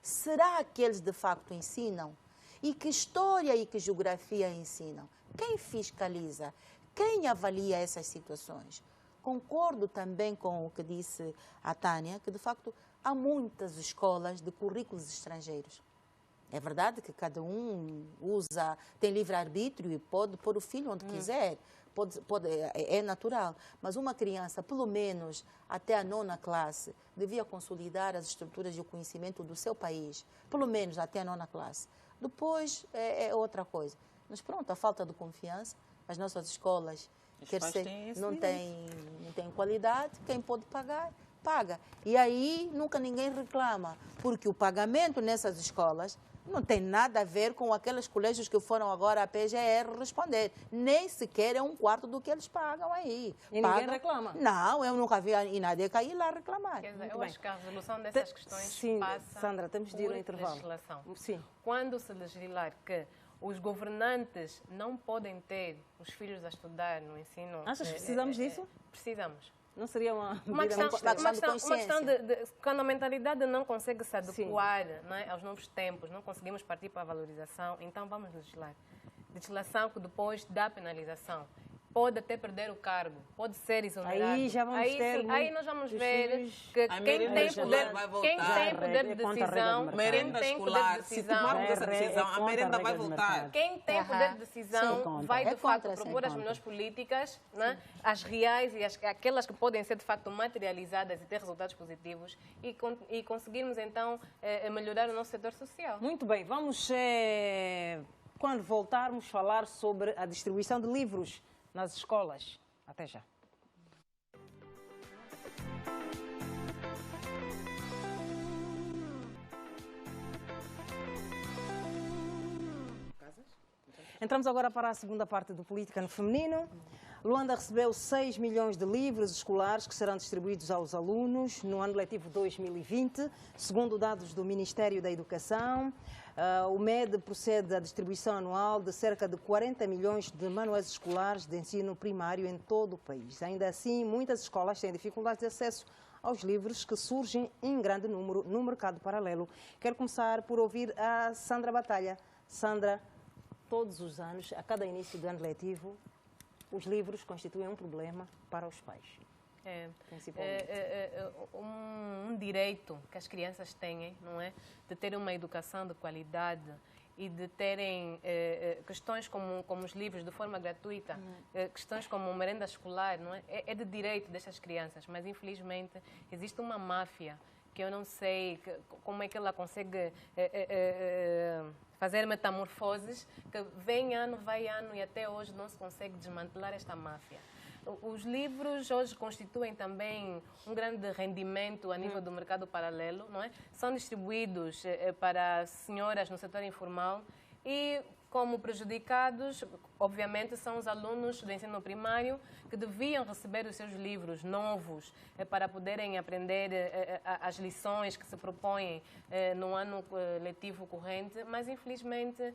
Será que eles de facto ensinam? E que história e que geografia ensinam? Quem fiscaliza? Quem avalia essas situações? Concordo também com o que disse a Tânia, que de facto há muitas escolas de currículos estrangeiros. É verdade que cada um tem livre-arbítrio e pode pôr o filho onde quiser, é natural. Mas uma criança, pelo menos até a 9ª classe, devia consolidar as estruturas de conhecimento do seu país, pelo menos até a 9ª classe. Depois é outra coisa. Mas pronto, a falta de confiança, as nossas escolas não tem qualidade, quem pode pagar paga. E aí nunca ninguém reclama, porque o pagamento nessas escolas não tem nada a ver com aqueles colégios que foram agora à PGR responder. Nem sequer é um quarto do que eles pagam aí. E ninguém reclama? Não, eu nunca vi a INADECA ir lá reclamar. Quer dizer, eu acho que a resolução dessas questões Sim, passa Sandra, temos de ir por ao intervalo. legislação. Sim. Quando se legislar que os governantes não podem ter os filhos a estudar no ensino... Achas que precisamos disso? Precisamos. Não seria uma Uma medida questão de quando a mentalidade não consegue se adequar, não é, aos novos tempos, não conseguimos partir para a valorização, então vamos legislar. Legislação que depois dá penalização. Pode até perder o cargo, pode ser exonerado. Aí já vamos ter aí nós vamos ver que A quem merenda tem escolar poder, vai voltar. quem tem poder de É contra a regra decisão, do mercado. Merenda quem tem poder escolar, de se decisão, tomarmos essa decisão, a merenda vai voltar. quem tem poder de decisão vai, de facto, propor as melhores políticas, né? As reais e aquelas que podem ser, de facto, materializadas e ter resultados positivos e conseguirmos, então, melhorar o nosso setor social. Muito bem, vamos, quando voltarmos, falar sobre a distribuição de livros nas escolas. Até já. Entramos agora para a segunda parte do Política no Feminino. Luanda recebeu 6 milhões de livros escolares que serão distribuídos aos alunos no ano letivo 2020, segundo dados do Ministério da Educação. O MED procede à distribuição anual de cerca de 40 milhões de manuais escolares de ensino primário em todo o país. Ainda assim, muitas escolas têm dificuldades de acesso aos livros que surgem em grande número no mercado paralelo. Quero começar por ouvir a Sandra Batalha. Sandra, todos os anos, a cada início do ano letivo, os livros constituem um problema para os pais. Principalmente. Um direito que as crianças têm, não é? De terem uma educação de qualidade e de terem questões como os livros de forma gratuita, questões como merenda escolar, não é? É de direito destas crianças, mas infelizmente existe uma máfia que eu não sei como é que ela consegue fazer metamorfoses, que vem ano, vai ano e até hoje não se consegue desmantelar esta máfia. Os livros hoje constituem também um grande rendimento a nível do mercado paralelo, não é? São distribuídos para senhoras no setor informal e, como prejudicados, obviamente, são os alunos do ensino primário que deviam receber os seus livros novos para poderem aprender as lições que se propõem no ano letivo corrente, mas, infelizmente,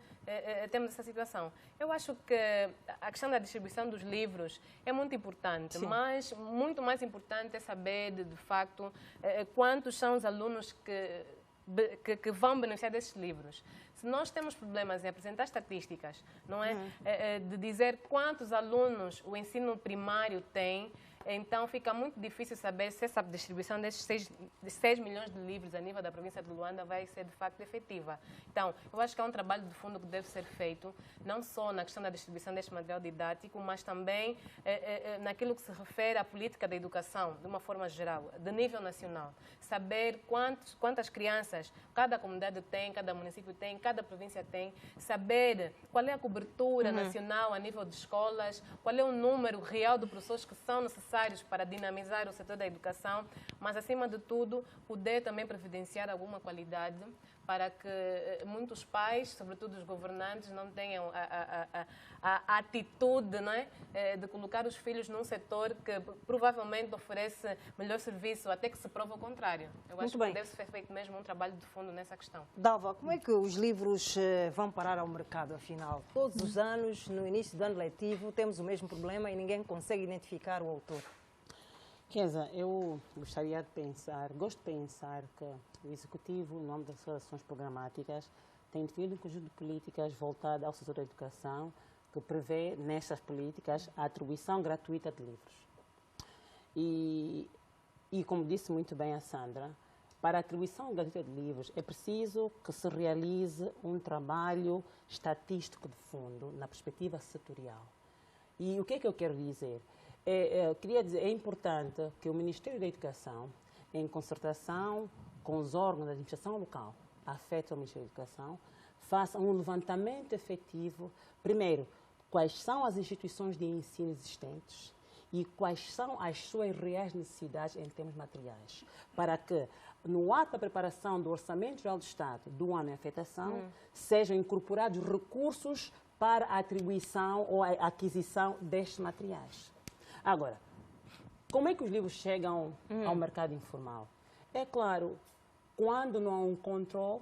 temos essa situação. Eu acho que a questão da distribuição dos livros é muito importante, sim, mas muito mais importante é saber, de facto, quantos são os alunos que vão beneficiar desses livros. Se nós temos problemas em apresentar estatísticas, não é? De dizer quantos alunos o ensino primário tem, então fica muito difícil saber se essa distribuição desses 6 milhões de livros a nível da província de Luanda vai ser de facto efetiva. Então, eu acho que é um trabalho de fundo que deve ser feito, não só na questão da distribuição deste material didático, mas também naquilo que se refere à política da educação, de uma forma geral, de nível nacional. Saber quantas crianças cada comunidade tem, cada município tem, cada província tem, saber qual é a cobertura nacional a nível de escolas, qual é o número real de professores que são necessários para dinamizar o setor da educação, mas, acima de tudo, poder também providenciar alguma qualidade para que muitos pais, sobretudo os governantes, não tenham a atitude, não é? De colocar os filhos num setor que provavelmente oferece melhor serviço, até que se prova o contrário. Eu acho que deve ser feito mesmo um trabalho de fundo nessa questão. Dalva, como é que os livros vão parar ao mercado, afinal? Todos os anos, no início do ano letivo, temos o mesmo problema e ninguém consegue identificar o autor. Kenza, eu gostaria de pensar, gosto de pensar que o Executivo, em nome das relações programáticas, tem definido um conjunto de políticas voltadas ao setor da educação que prevê, nestas políticas, a atribuição gratuita de livros. E como disse muito bem a Sandra, para a atribuição gratuita de livros é preciso que se realize um trabalho estatístico de fundo na perspectiva setorial. E o que é que eu quero dizer? Queria dizer, é importante que o Ministério da Educação, em concertação com os órgãos da administração local afetos ao Ministério da Educação, faça um levantamento efetivo, primeiro, quais são as instituições de ensino existentes e quais são as suas reais necessidades em termos materiais, para que no ato da preparação do Orçamento Geral do Estado do ano em afetação sejam incorporados recursos para a atribuição ou a aquisição destes materiais. Agora, como é que os livros chegam ao mercado informal? É claro, quando não há um controle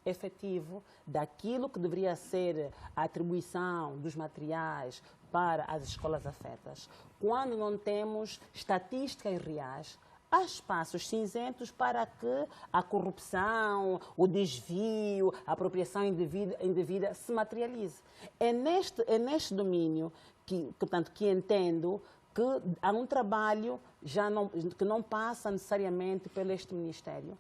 efetivo daquilo que deveria ser a atribuição dos materiais para as escolas afetas, quando não temos estatísticas reais, há espaços cinzentos para que a corrupção, o desvio, a apropriação indevida se materialize. É neste domínio que entendo que há um trabalho que não passa necessariamente por este Ministério.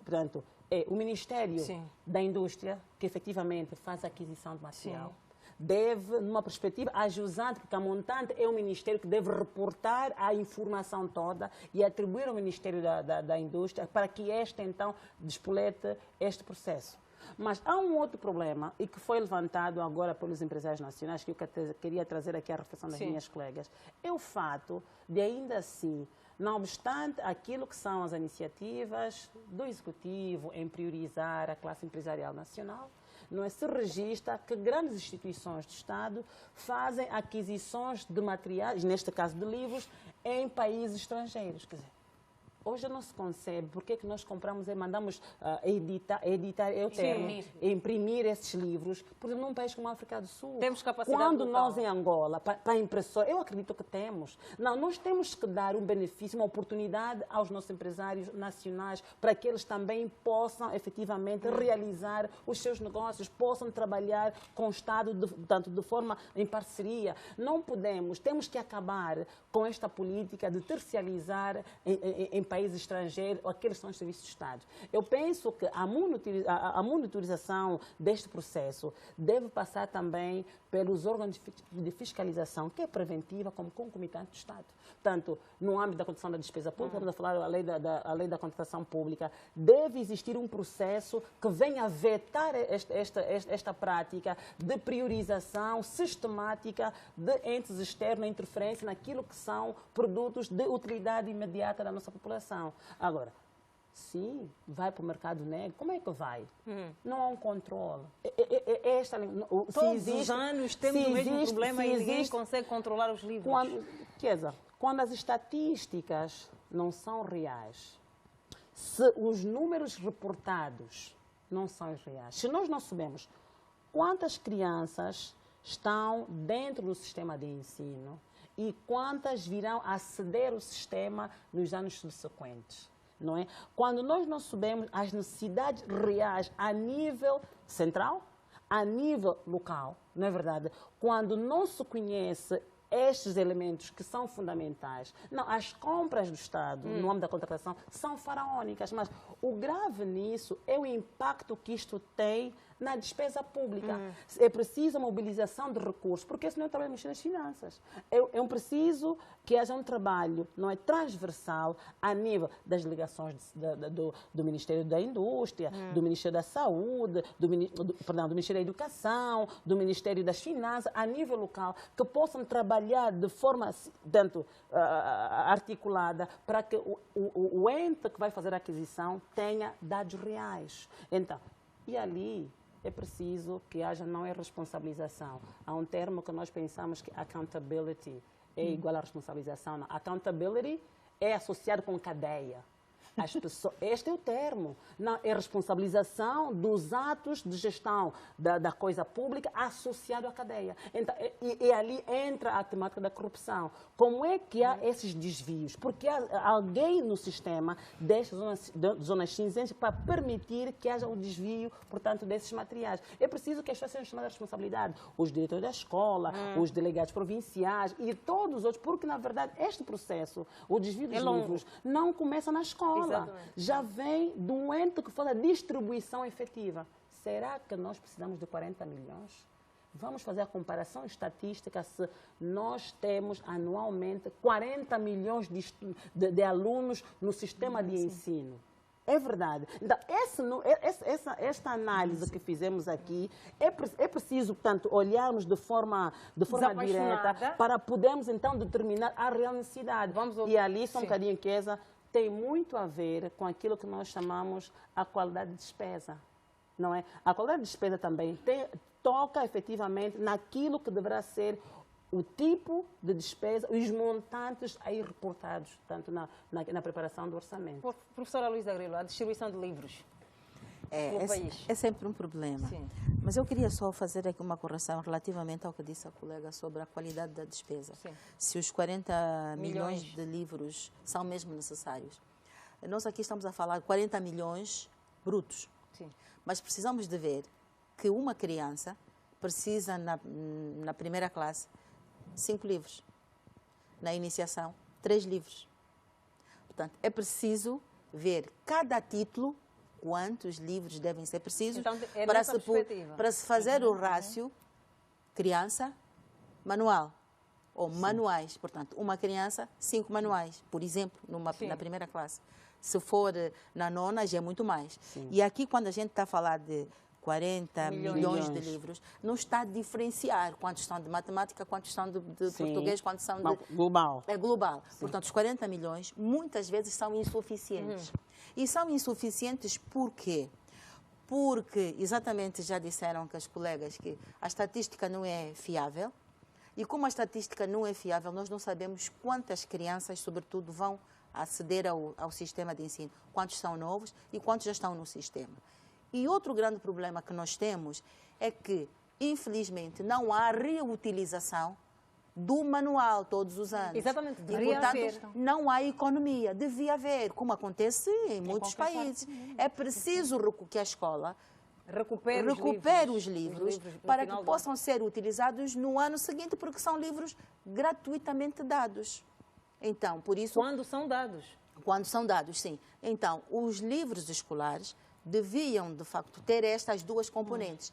Portanto, é o Ministério da Indústria que efetivamente faz a aquisição de material. Deve, numa perspectiva, a Jusante, porque a montante é o Ministério que deve reportar a informação toda e atribuir ao Ministério da Indústria para que este, então, despolete este processo. Mas há um outro problema, e que foi levantado agora pelos empresários nacionais, que eu queria trazer aqui à reflexão das minhas colegas, é o fato de, ainda assim, não obstante aquilo que são as iniciativas do Executivo em priorizar a classe empresarial nacional, não é, se registra que grandes instituições de Estado fazem aquisições de materiais, neste caso de livros, em países estrangeiros. Quer dizer, hoje não se concebe porque é que nós compramos e mandamos editar é o termo, imprimir esses livros, por exemplo, num país como a África do Sul. Temos capacidade Quando local. nós em Angola, para impressora, eu acredito que temos. Não, nós temos que dar um benefício, uma oportunidade aos nossos empresários nacionais para que eles também possam efetivamente realizar os seus negócios, possam trabalhar com o Estado, tanto de forma em parceria. Não podemos, temos que acabar com esta política de terciarizar em países estrangeiros aqueles que são os serviços de Estado. Eu penso que a monitorização deste processo deve passar também pelos órgãos de fiscalização, que é preventiva como concomitante do Estado. Portanto, no âmbito da condução da despesa pública, estamos a falar da lei da contratação pública, deve existir um processo que venha a vetar esta prática de priorização sistemática de entes externos, interferência naquilo que são produtos de utilidade imediata da nossa população. Agora, sim, vai para o mercado negro. Como é que vai? Não há um controle. Todos os anos temos o mesmo problema e ninguém consegue controlar os livros. Quando as estatísticas não são reais, se os números reportados não são reais, se nós não sabemos quantas crianças estão dentro do sistema de ensino e quantas virão aceder ao sistema nos anos subsequentes, não é? Quando nós não sabemos as necessidades reais a nível central, a nível local, não é verdade? Quando não se conhece estes elementos que são fundamentais. Não, as compras do Estado, no âmbito da contratação, são faraónicas, mas o grave nisso é o impacto que isto tem na despesa pública. É preciso a mobilização de recursos, porque senão é um trabalho mexer nas finanças. É preciso que haja um trabalho, não é, transversal a nível das delegações do Ministério da Indústria, do Ministério da Saúde, do Ministério da Educação, do Ministério das Finanças, a nível local, que possam trabalhar de forma tanto articulada para que o ente que vai fazer a aquisição tenha dados reais. Então, e ali é preciso que haja não é responsabilização. Há um termo que nós pensamos que accountability é igual à responsabilização. Não. Accountability é associado com cadeia. As pessoas, este é o termo. Não, é responsabilização dos atos de gestão da coisa pública associado à cadeia. Então, e ali entra a temática da corrupção. Como é que há esses desvios? Porque há alguém no sistema destas zonas cinzentas para permitir que haja o desvio, portanto, desses materiais. É preciso que as pessoas sejam chamadas à responsabilidade. Os diretores da escola, os delegados provinciais e todos os outros, porque, na verdade, este processo, o desvio dos livros, não começa na escola. Exatamente. Já vem do ente que faz a distribuição efetiva. Será que nós precisamos de 40 milhões? Vamos fazer a comparação estatística se nós temos anualmente 40 milhões de alunos no sistema de ensino. É verdade. Então, esta análise que fizemos aqui, é preciso, portanto, olharmos de forma direta para podermos, então, determinar a real necessidade. E ali, só um bocadinho, Kesa, tem muito a ver com aquilo que nós chamamos a qualidade de despesa. Não é? A qualidade de despesa também toca, efetivamente, naquilo que deverá ser o tipo de despesa, os montantes aí reportados, tanto na preparação do orçamento. Professora Luísa Grilo, a distribuição de livros no país. É sempre um problema. Sim. Mas eu queria só fazer aqui uma correção relativamente ao que disse a colega sobre a qualidade da despesa. Sim. Se os 40 milhões de livros são mesmo necessários. Nós aqui estamos a falar de 40 milhões brutos. Sim. Mas precisamos de ver que uma criança precisa, na primeira classe, 5 livros. Na iniciação, 3 livros. Portanto, é preciso ver cada título, quantos livros devem ser precisos, Então, é para se fazer o rácio criança-manual. Ou manuais. Portanto, uma criança, 5 manuais, por exemplo, na primeira classe. Se for na nona, já é muito mais. Sim. E aqui, quando a gente está a falar de 40 milhões de livros, não está a diferenciar quantos são de matemática, quantos são de português, quantos são de... Global. É global. Sim. Portanto, os 40 milhões muitas vezes são insuficientes. E são insuficientes por quê? Porque, exatamente já disseram que as colegas que a estatística não é fiável. E como a estatística não é fiável, nós não sabemos quantas crianças, sobretudo, vão aceder ao sistema de ensino. Quantos são novos e quantos já estão no sistema. E outro grande problema que nós temos é que, infelizmente, não há reutilização do manual todos os anos. Exatamente, deveria haver. Não há economia. Devia haver, como acontece em muitos países. É preciso que a escola recupere os livros para que possam ser utilizados no ano seguinte, porque são livros gratuitamente dados. Então, por isso... Quando são dados. Quando são dados, sim. Então, os livros escolares deviam, de facto, ter estas duas componentes.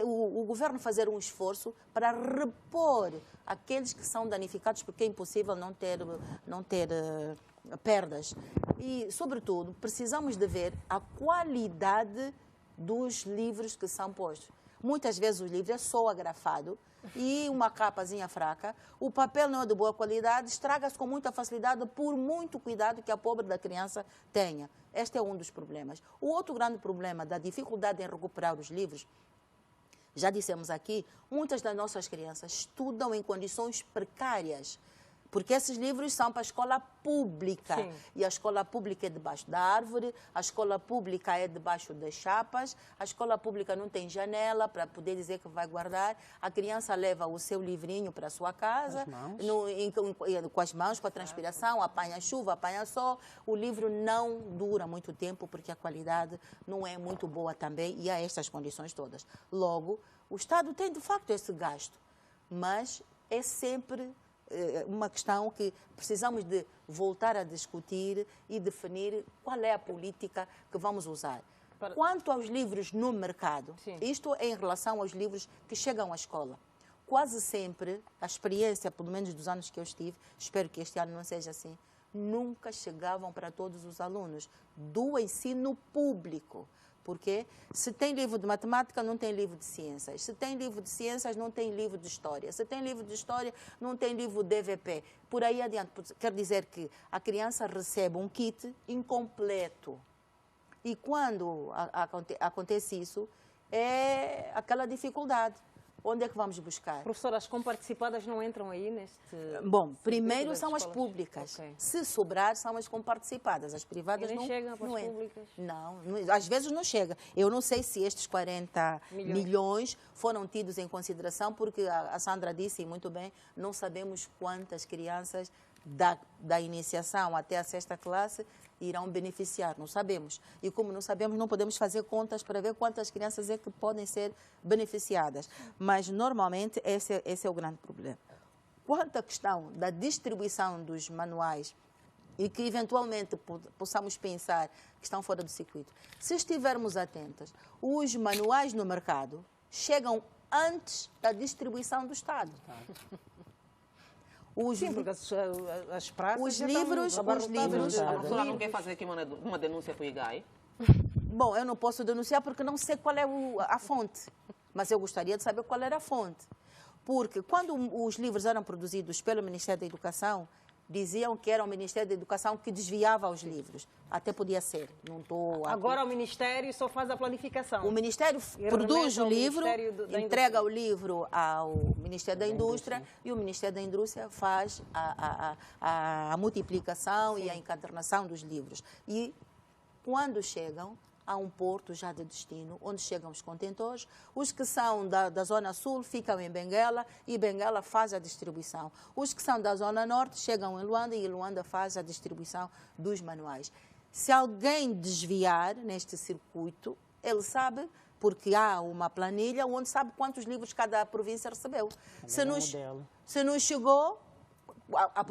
O governo fazer um esforço para repor aqueles que são danificados, porque é impossível não ter perdas. E, sobretudo, precisamos de ver a qualidade dos livros que são postos. Muitas vezes o livro é só agrafado e uma capazinha fraca, o papel não é de boa qualidade, estraga-se com muita facilidade por muito cuidado que a pobre da criança tenha. Este é um dos problemas. O outro grande problema da dificuldade em recuperar os livros, já dissemos aqui, muitas das nossas crianças estudam em condições precárias, porque esses livros são para a escola pública. Sim. E a escola pública é debaixo da árvore, a escola pública é debaixo das chapas, a escola pública não tem janela para poder dizer que vai guardar. A criança leva o seu livrinho para a sua casa, com as mãos, com a transpiração, apanha chuva, apanha sol. O livro não dura muito tempo porque a qualidade não é muito boa também e há estas condições todas. Logo, o Estado tem de facto esse gasto, mas é sempre uma questão que precisamos de voltar a discutir e definir qual é a política que vamos usar. Quanto aos livros no mercado, isto é em relação aos livros que chegam à escola. Quase sempre, a experiência, pelo menos dos anos que eu estive, espero que este ano não seja assim, nunca chegavam para todos os alunos do ensino público. Porque se tem livro de matemática, não tem livro de ciências. Se tem livro de ciências, não tem livro de história. Se tem livro de história, não tem livro de EVP. Por aí adiante. Quer dizer que a criança recebe um kit incompleto. E quando acontece isso, é aquela dificuldade. Onde é que vamos buscar? Professora, as comparticipadas não entram aí neste... Bom, primeiro são as públicas. Okay. Se sobrar, são as comparticipadas. As privadas não chegam para as entram. Públicas? Não, às vezes não chega. Eu não sei se estes 40 milhões foram tidos em consideração, porque a Sandra disse muito bem, não sabemos quantas crianças da iniciação até a 6ª classe irão beneficiar, não sabemos. E como não sabemos, não podemos fazer contas para ver quantas crianças é que podem ser beneficiadas. Mas, normalmente, esse é o grande problema. Quanto à questão da distribuição dos manuais, e que, eventualmente, possamos pensar que estão fora do circuito, se estivermos atentas, os manuais no mercado chegam antes da distribuição do Estado. Sim, porque as praças os já livros, estão abarrotadas A de professora não quer fazer aqui uma denúncia para o IGAI? Bom, eu não posso denunciar porque não sei qual é a fonte, mas eu gostaria de saber qual era a fonte. Porque quando os livros eram produzidos pelo Ministério da Educação, diziam que era o Ministério da Educação que desviava os livros. Até podia ser. Não estou Agora o Ministério só faz a planificação. O Ministério E produz remete o ao livro, Ministério da entrega Indústria. o livro ao Ministério da Indústria e o Ministério da Indústria faz a multiplicação e a encadernação dos livros. E quando chegam a um porto já de destino, onde chegam os contentores, os que são da Zona Sul ficam em Benguela e Benguela faz a distribuição. Os que são da Zona Norte chegam em Luanda e Luanda faz a distribuição dos manuais. Se alguém desviar neste circuito, ele sabe, porque há uma planilha onde sabe quantos livros cada província recebeu. Se nos chegou a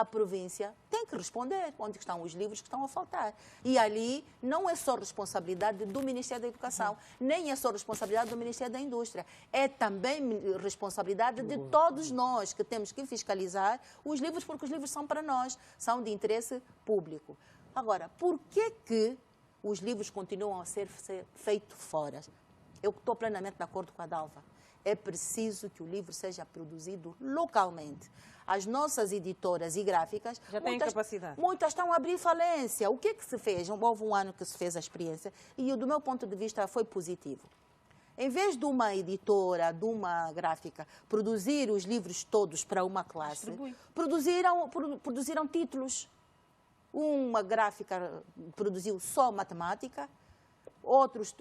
província tem que responder onde estão os livros que estão a faltar. E ali não é só responsabilidade do Ministério da Educação, nem é só responsabilidade do Ministério da Indústria. É também responsabilidade de todos nós que temos que fiscalizar os livros, porque os livros são para nós, são de interesse público. Agora, por que os livros continuam a ser feitos fora? Eu estou plenamente de acordo com a Dalva. É preciso que o livro seja produzido localmente. As nossas editoras e gráficas já têm capacidade. Muitas estão a abrir falência. O que é que se fez? Houve um ano que se fez a experiência e, do meu ponto de vista, foi positivo. Em vez de uma editora, de uma gráfica, produzir os livros todos para uma classe, produziram títulos. Uma gráfica produziu só matemática, outros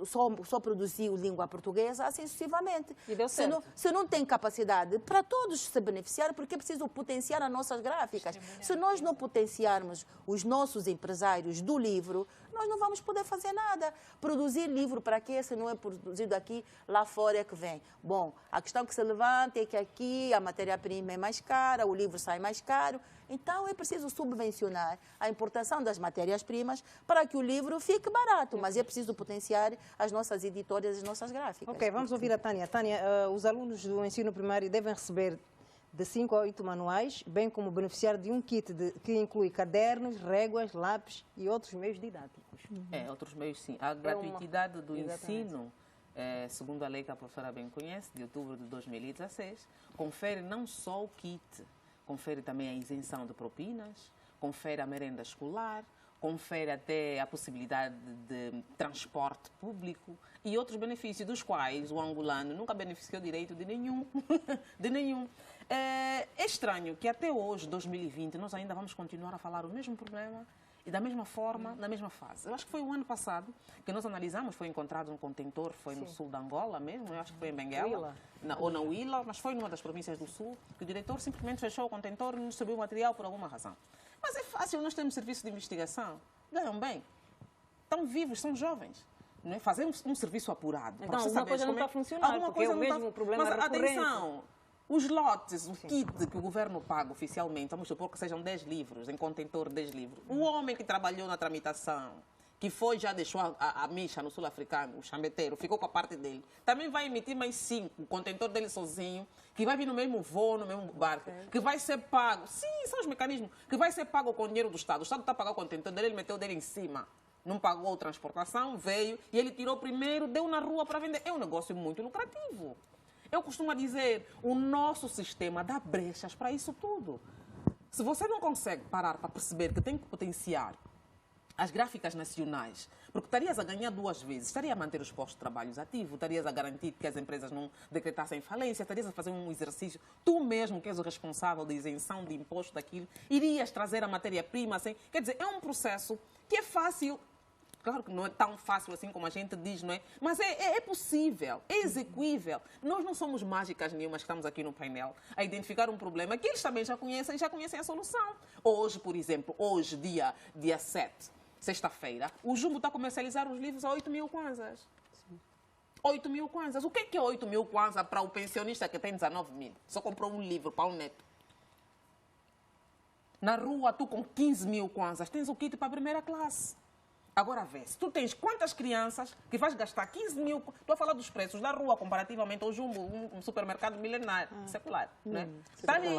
só produziu língua portuguesa, assim sucessivamente. E deu certo. Se não tem capacidade para todos se beneficiar, porque é preciso potenciar as nossas gráficas. Se nós não potenciarmos os nossos empresários do livro, nós não vamos poder fazer nada. Produzir livro para quê? Se não é produzido aqui, lá fora é que vem. Bom, a questão que se levanta é que aqui a matéria-prima é mais cara, o livro sai mais caro. Então, é preciso subvencionar a importação das matérias-primas para que o livro fique barato, mas é preciso potenciar as nossas editoras e as nossas gráficas. Ok, vamos ouvir a Tânia. Tânia, os alunos do ensino primário devem receber de 5 a 8 manuais, bem como beneficiar de um kit que inclui cadernos, réguas, lápis e outros meios didáticos. Outros meios sim. A gratuidade do ensino, segundo a lei que a professora bem conhece, de outubro de 2016, confere não só o kit, confere também a isenção de propinas, confere a merenda escolar, confere até a possibilidade de transporte público e outros benefícios, dos quais o angolano nunca beneficiou direito de nenhum. de nenhum. É estranho que até hoje, 2020, nós ainda vamos continuar a falar o mesmo problema e da mesma forma, na mesma fase. Eu acho que foi o ano passado que nós analisamos, foi encontrado um contentor, foi no sul da Angola mesmo, eu acho que foi em Benguela, ou na Huila, mas foi numa das províncias do sul, que o diretor simplesmente fechou o contentor e não recebeu o material por alguma razão. Mas é fácil, nós temos serviço de investigação, ganham bem, estão vivos, são jovens. Não é? Fazer um serviço apurado. Então, alguma coisa não está a funcionar, porque é o mesmo problema recorrente. Mas atenção, os lotes, o kit que o governo paga oficialmente, vamos supor que sejam 10 livros, em contentor 10 livros. O homem que trabalhou na tramitação, que foi já deixou a micha no sul-africano, o chambeteiro, ficou com a parte dele, também vai emitir mais 5, o contentor dele sozinho, que vai vir no mesmo voo, no mesmo barco, que vai ser pago. Sim, são os mecanismos. Que vai ser pago com o dinheiro do Estado. O Estado está a pagar o contentor dele, ele meteu o dele em cima. Não pagou a transportação, veio e ele tirou primeiro, deu na rua para vender. É um negócio muito lucrativo. Eu costumo dizer, o nosso sistema dá brechas para isso tudo. Se você não consegue parar para perceber que tem que potenciar as gráficas nacionais, porque estarias a ganhar 2 vezes, estaria a manter os postos de trabalho ativos, estarias a garantir que as empresas não decretassem falência, estarias a fazer um exercício, tu mesmo que és o responsável da isenção de imposto daquilo, irias trazer a matéria-prima assim. Quer dizer, é um processo que é fácil. Claro que não é tão fácil assim como a gente diz, não é? Mas é possível, é execuível. Nós não somos mágicas nenhumas que estamos aqui no painel a identificar um problema que eles também já conhecem a solução. Hoje, por exemplo, dia 7, sexta-feira, o Jumbo está a comercializar os livros a 8.000 kwanzas. 8.000 kwanzas. O que é 8.000 kwanzas para o pensionista que tem 19.000? Só comprou um livro para o neto. Na rua, tu com 15.000 kwanzas tens o kit para a primeira classe. Agora vê, se tu tens quantas crianças que vais gastar 15 mil... Estou a falar dos preços da rua comparativamente ao Jumbo, um supermercado milenar, secular. Né? Tá ali.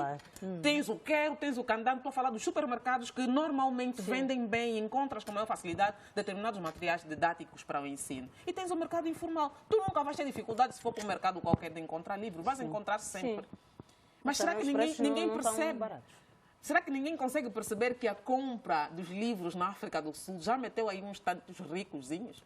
Tens o Quero, tens o Candam. Estou a falar dos supermercados que normalmente vendem bem e encontras com maior facilidade determinados materiais didáticos para o ensino. E tens o mercado informal. Tu nunca vais ter dificuldade se for para um mercado qualquer de encontrar livro. Vais encontrar sempre. Mas será que ninguém percebe? Será que ninguém consegue perceber que a compra dos livros na África do Sul já meteu aí uns tantos ricozinhos?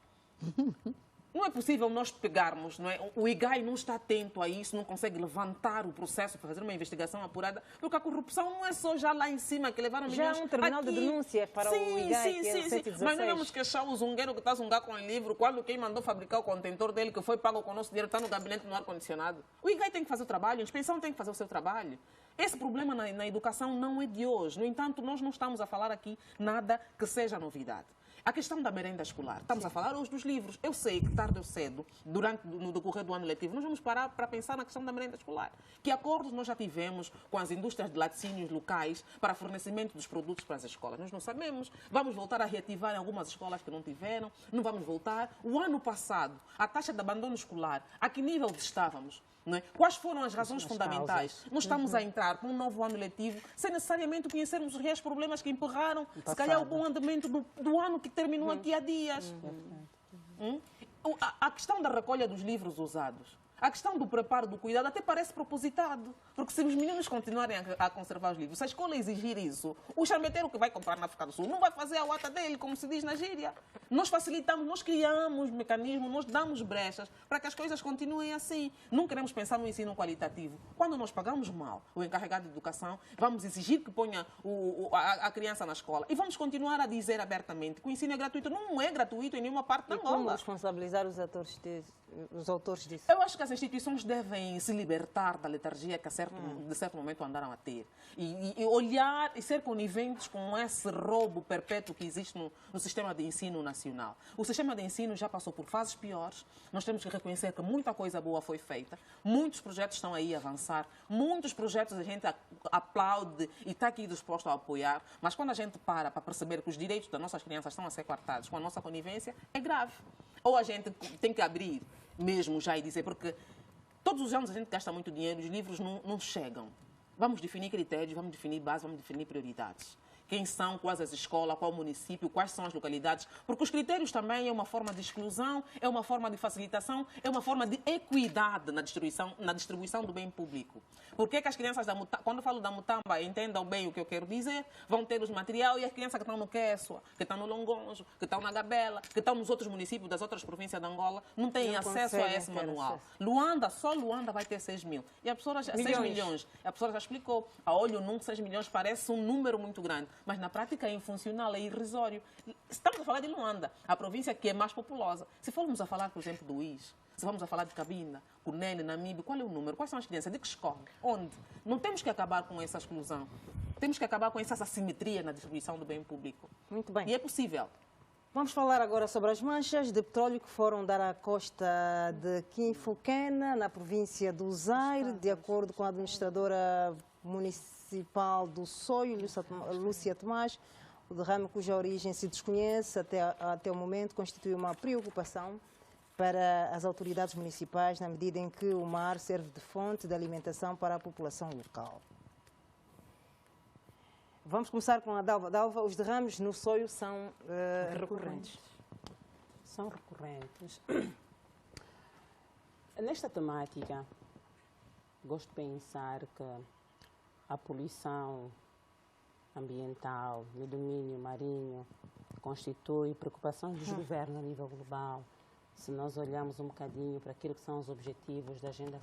Não é possível nós pegarmos, não é? O IGAI não está atento a isso, não consegue levantar o processo para fazer uma investigação apurada, porque a corrupção não é só já lá em cima, que levaram milhões... Já um tribunal de denúncia para o IGAI, que é o 116. Mas não vamos queixar o zungueiro que está a zungar com o livro, quando quem mandou fabricar o contentor dele, que foi pago com o nosso dinheiro, está no gabinete no ar-condicionado. O IGAI tem que fazer o trabalho, a inspeção tem que fazer o seu trabalho. Esse problema na educação não é de hoje. No entanto, nós não estamos a falar aqui nada que seja novidade. A questão da merenda escolar. Estamos a falar hoje dos livros. Eu sei que tarde ou cedo, no decorrer do ano letivo, nós vamos parar para pensar na questão da merenda escolar. Que acordos nós já tivemos com as indústrias de laticínios locais para fornecimento dos produtos para as escolas? Nós não sabemos. Vamos voltar a reativar em algumas escolas que não tiveram. Não vamos voltar. O ano passado, a taxa de abandono escolar, a que nível estávamos? Não é? Quais foram as razões fundamentais? Nós estamos a entrar com um novo ano letivo sem necessariamente conhecermos os reais problemas que empurraram, se calhar, o bom andamento do ano que terminou aqui há dias. A questão da recolha dos livros usados. A questão do preparo, do cuidado, até parece propositado. Porque se os meninos continuarem a conservar os livros, se a escola exigir isso, o charmeteiro que vai comprar na África do Sul não vai fazer a lata dele, como se diz na gíria. Nós facilitamos, nós criamos mecanismos, nós damos brechas para que as coisas continuem assim. Não queremos pensar no ensino qualitativo. Quando nós pagamos mal o encarregado de educação, vamos exigir que ponha a criança na escola. E vamos continuar a dizer abertamente que o ensino é gratuito. Não é gratuito em nenhuma parte da Angola. Como responsabilizar os autores disso? Eu acho que as instituições devem se libertar da letargia que, de certo momento, andaram a ter. E olhar e ser coniventes com esse roubo perpétuo que existe no sistema de ensino nacional. O sistema de ensino já passou por fases piores. Nós temos que reconhecer que muita coisa boa foi feita. Muitos projetos estão aí a avançar. Muitos projetos a gente aplaude e está aqui disposto a apoiar. Mas quando a gente para perceber que os direitos das nossas crianças estão a ser coartados com a nossa conivência, é grave. Ou a gente tem que abrir mesmo já e dizer, porque todos os anos a gente gasta muito dinheiro, os livros não chegam. Vamos definir critérios, vamos definir bases, vamos definir prioridades. Quem são, quais as escolas, qual o município, quais são as localidades, porque os critérios também é uma forma de exclusão, é uma forma de facilitação, é uma forma de equidade na distribuição do bem público. Por que as crianças, quando eu falo da Mutamba, entendam bem o que eu quero dizer, vão ter os materiais e as crianças que estão no Quechua, que estão no Longonjo, que estão na Gabela, que estão nos outros municípios das outras províncias de Angola, não têm acesso a esse manual. Luanda, só Luanda vai ter 6 mil. E a professora, 6 milhões. A professora já explicou. A olho nu, 6 milhões parece um número muito grande. Mas na prática é infuncional, é irrisório. Estamos a falar de Luanda, a província que é mais populosa. Se formos a falar, por exemplo, do IS, se vamos a falar de Cabinda, Cunene, Namibe, qual é o número? Quais são as crianças? De que escola? Onde? Não temos que acabar com essa exclusão. Temos que acabar com essa assimetria na distribuição do bem público. Muito bem. E é possível. Vamos falar agora sobre as manchas de petróleo que foram dar à costa de Quinfuquena, na província do Zaire, de acordo com a administradora municipal do Soio, Lúcia Tomás. O derrame, cuja origem se desconhece até o momento, constitui uma preocupação para as autoridades municipais, na medida em que o mar serve de fonte de alimentação para a população local. Vamos começar com a Dalva. Dalva, os derrames no Soio são recorrentes. São recorrentes. Nesta temática, gosto de pensar que a poluição ambiental no domínio marinho constitui preocupação dos governos a nível global. Se nós olharmos um bocadinho para aquilo que são os objetivos da agenda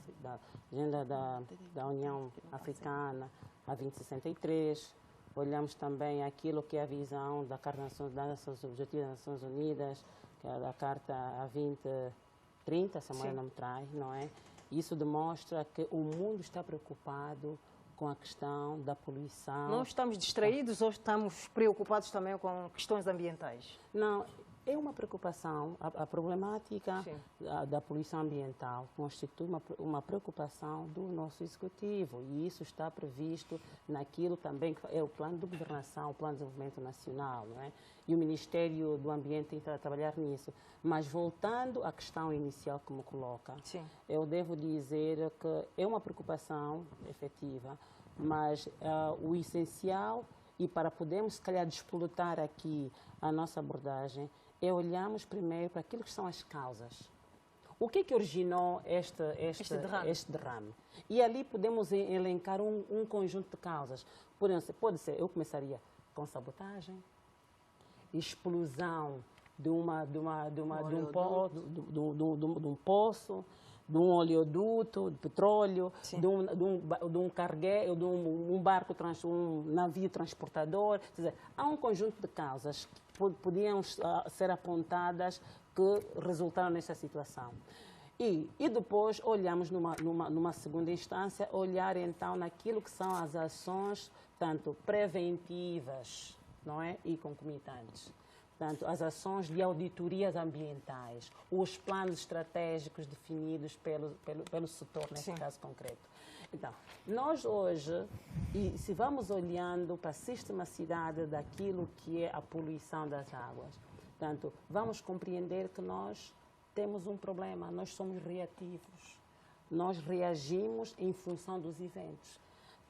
da União Africana, a 2063, olhamos também aquilo que é a visão da Carta dos Objetivos das Nações Unidas, que é a Carta a 2030, se a memória não me traz, não é? Isso demonstra que o mundo está preocupado com a questão da poluição. Não estamos distraídos ou estamos preocupados também com questões ambientais? Não, É uma preocupação, a problemática da poluição ambiental constitui uma preocupação do nosso Executivo e isso está previsto naquilo também que é o Plano de Governação, o Plano de Desenvolvimento Nacional, não é? E o Ministério do Ambiente tem que trabalhar nisso. Mas voltando à questão inicial que me coloca, eu devo dizer que é uma preocupação efetiva, mas o essencial, e para podermos, se calhar, despolutar aqui a nossa abordagem, é olharmos primeiro para aquilo que são as causas. O que é que originou este derrame? E ali podemos elencar um conjunto de causas. Pode ser, eu começaria com sabotagem, explosão de um poço, de um oleoduto, de petróleo, de um cargueiro, de um barco, um navio transportador. Quer dizer, há um conjunto de causas que podiam ser apontadas que resultaram nessa situação. E depois olhamos numa segunda instância, olhar então naquilo que são as ações, tanto preventivas, não é? E concomitantes. Portanto, as ações de auditorias ambientais, os planos estratégicos definidos pelo setor, nesse caso concreto. Então, nós hoje, e se vamos olhando para a sistematicidade daquilo que é a poluição das águas, portanto, vamos compreender que nós temos um problema, nós somos reativos, nós reagimos em função dos eventos.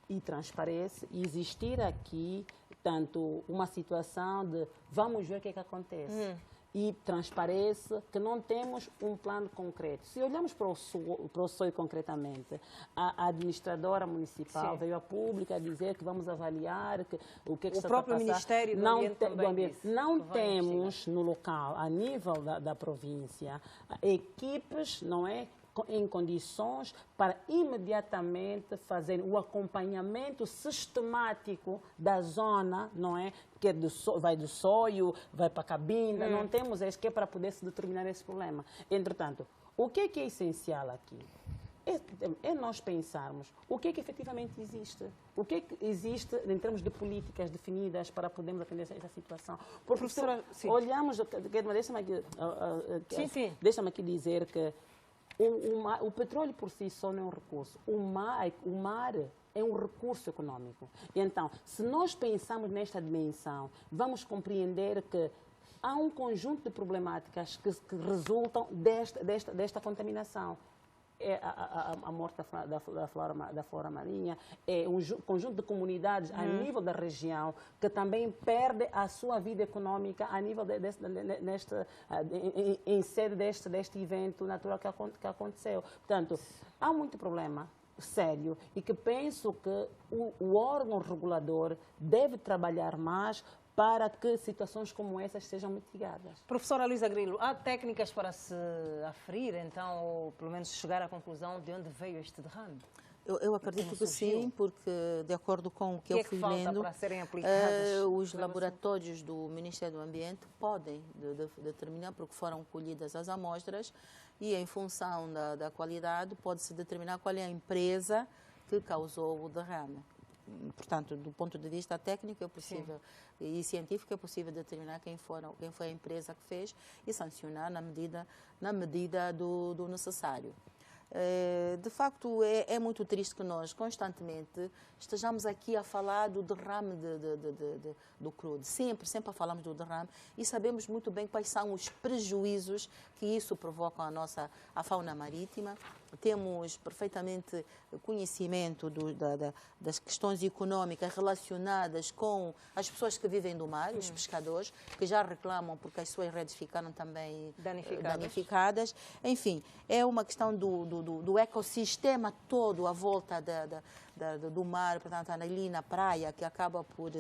E transparece existir aqui, tanto uma situação de vamos ver o que é que acontece. E transparece que não temos um plano concreto. Se olhamos para o SOI concretamente, a administradora municipal veio à pública dizer que vamos avaliar o que está a passar. O próprio Ministério do Ambiente também disse. Não temos no local, a nível da província, equipes, não é? Em condições para imediatamente fazer o acompanhamento sistemático da zona, não é? Que vai do Soio, vai para a Cabinda, não temos isso que é para poder se determinar esse problema. Entretanto, o que é essencial aqui? É nós pensarmos o que efetivamente existe. O que existe em termos de políticas definidas para podermos atender essa situação. Porque se olhamos, deixa-me aqui dizer que o petróleo por si só não é um recurso. O mar é um recurso econômico. E então, se nós pensamos nesta dimensão, vamos compreender que há um conjunto de problemáticas que resultam desta contaminação. É a morte da flora marinha, é um conjunto de comunidades a nível da região que também perde a sua vida econômica a nível em sede deste evento natural que aconteceu. Portanto, há muito problema sério e que penso que o órgão regulador deve trabalhar mais para que situações como essas sejam mitigadas. Professora Luísa Grilo, há técnicas para se aferir, então, ou pelo menos chegar à conclusão de onde veio este derrame? Eu acredito que sim, porque de acordo com o que eu fui lendo, para serem aplicadas os laboratórios do Ministério do Ambiente podem determinar, porque foram colhidas as amostras, e em função da qualidade pode-se determinar qual é a empresa que causou o derrame. Portanto, do ponto de vista técnico é possível e científico é possível determinar quem foi a empresa que fez e sancionar na medida do necessário. De facto, é muito triste que nós constantemente estejamos aqui a falar do derrame do crudo. Sempre falamos do derrame e sabemos muito bem quais são os prejuízos que isso provoca à fauna marítima. Temos perfeitamente conhecimento das questões econômicas relacionadas com as pessoas que vivem do mar, os pescadores, que já reclamam porque as suas redes ficaram também danificadas. Enfim, é uma questão do ecossistema todo à volta do mar, portanto, ali na praia, que acaba por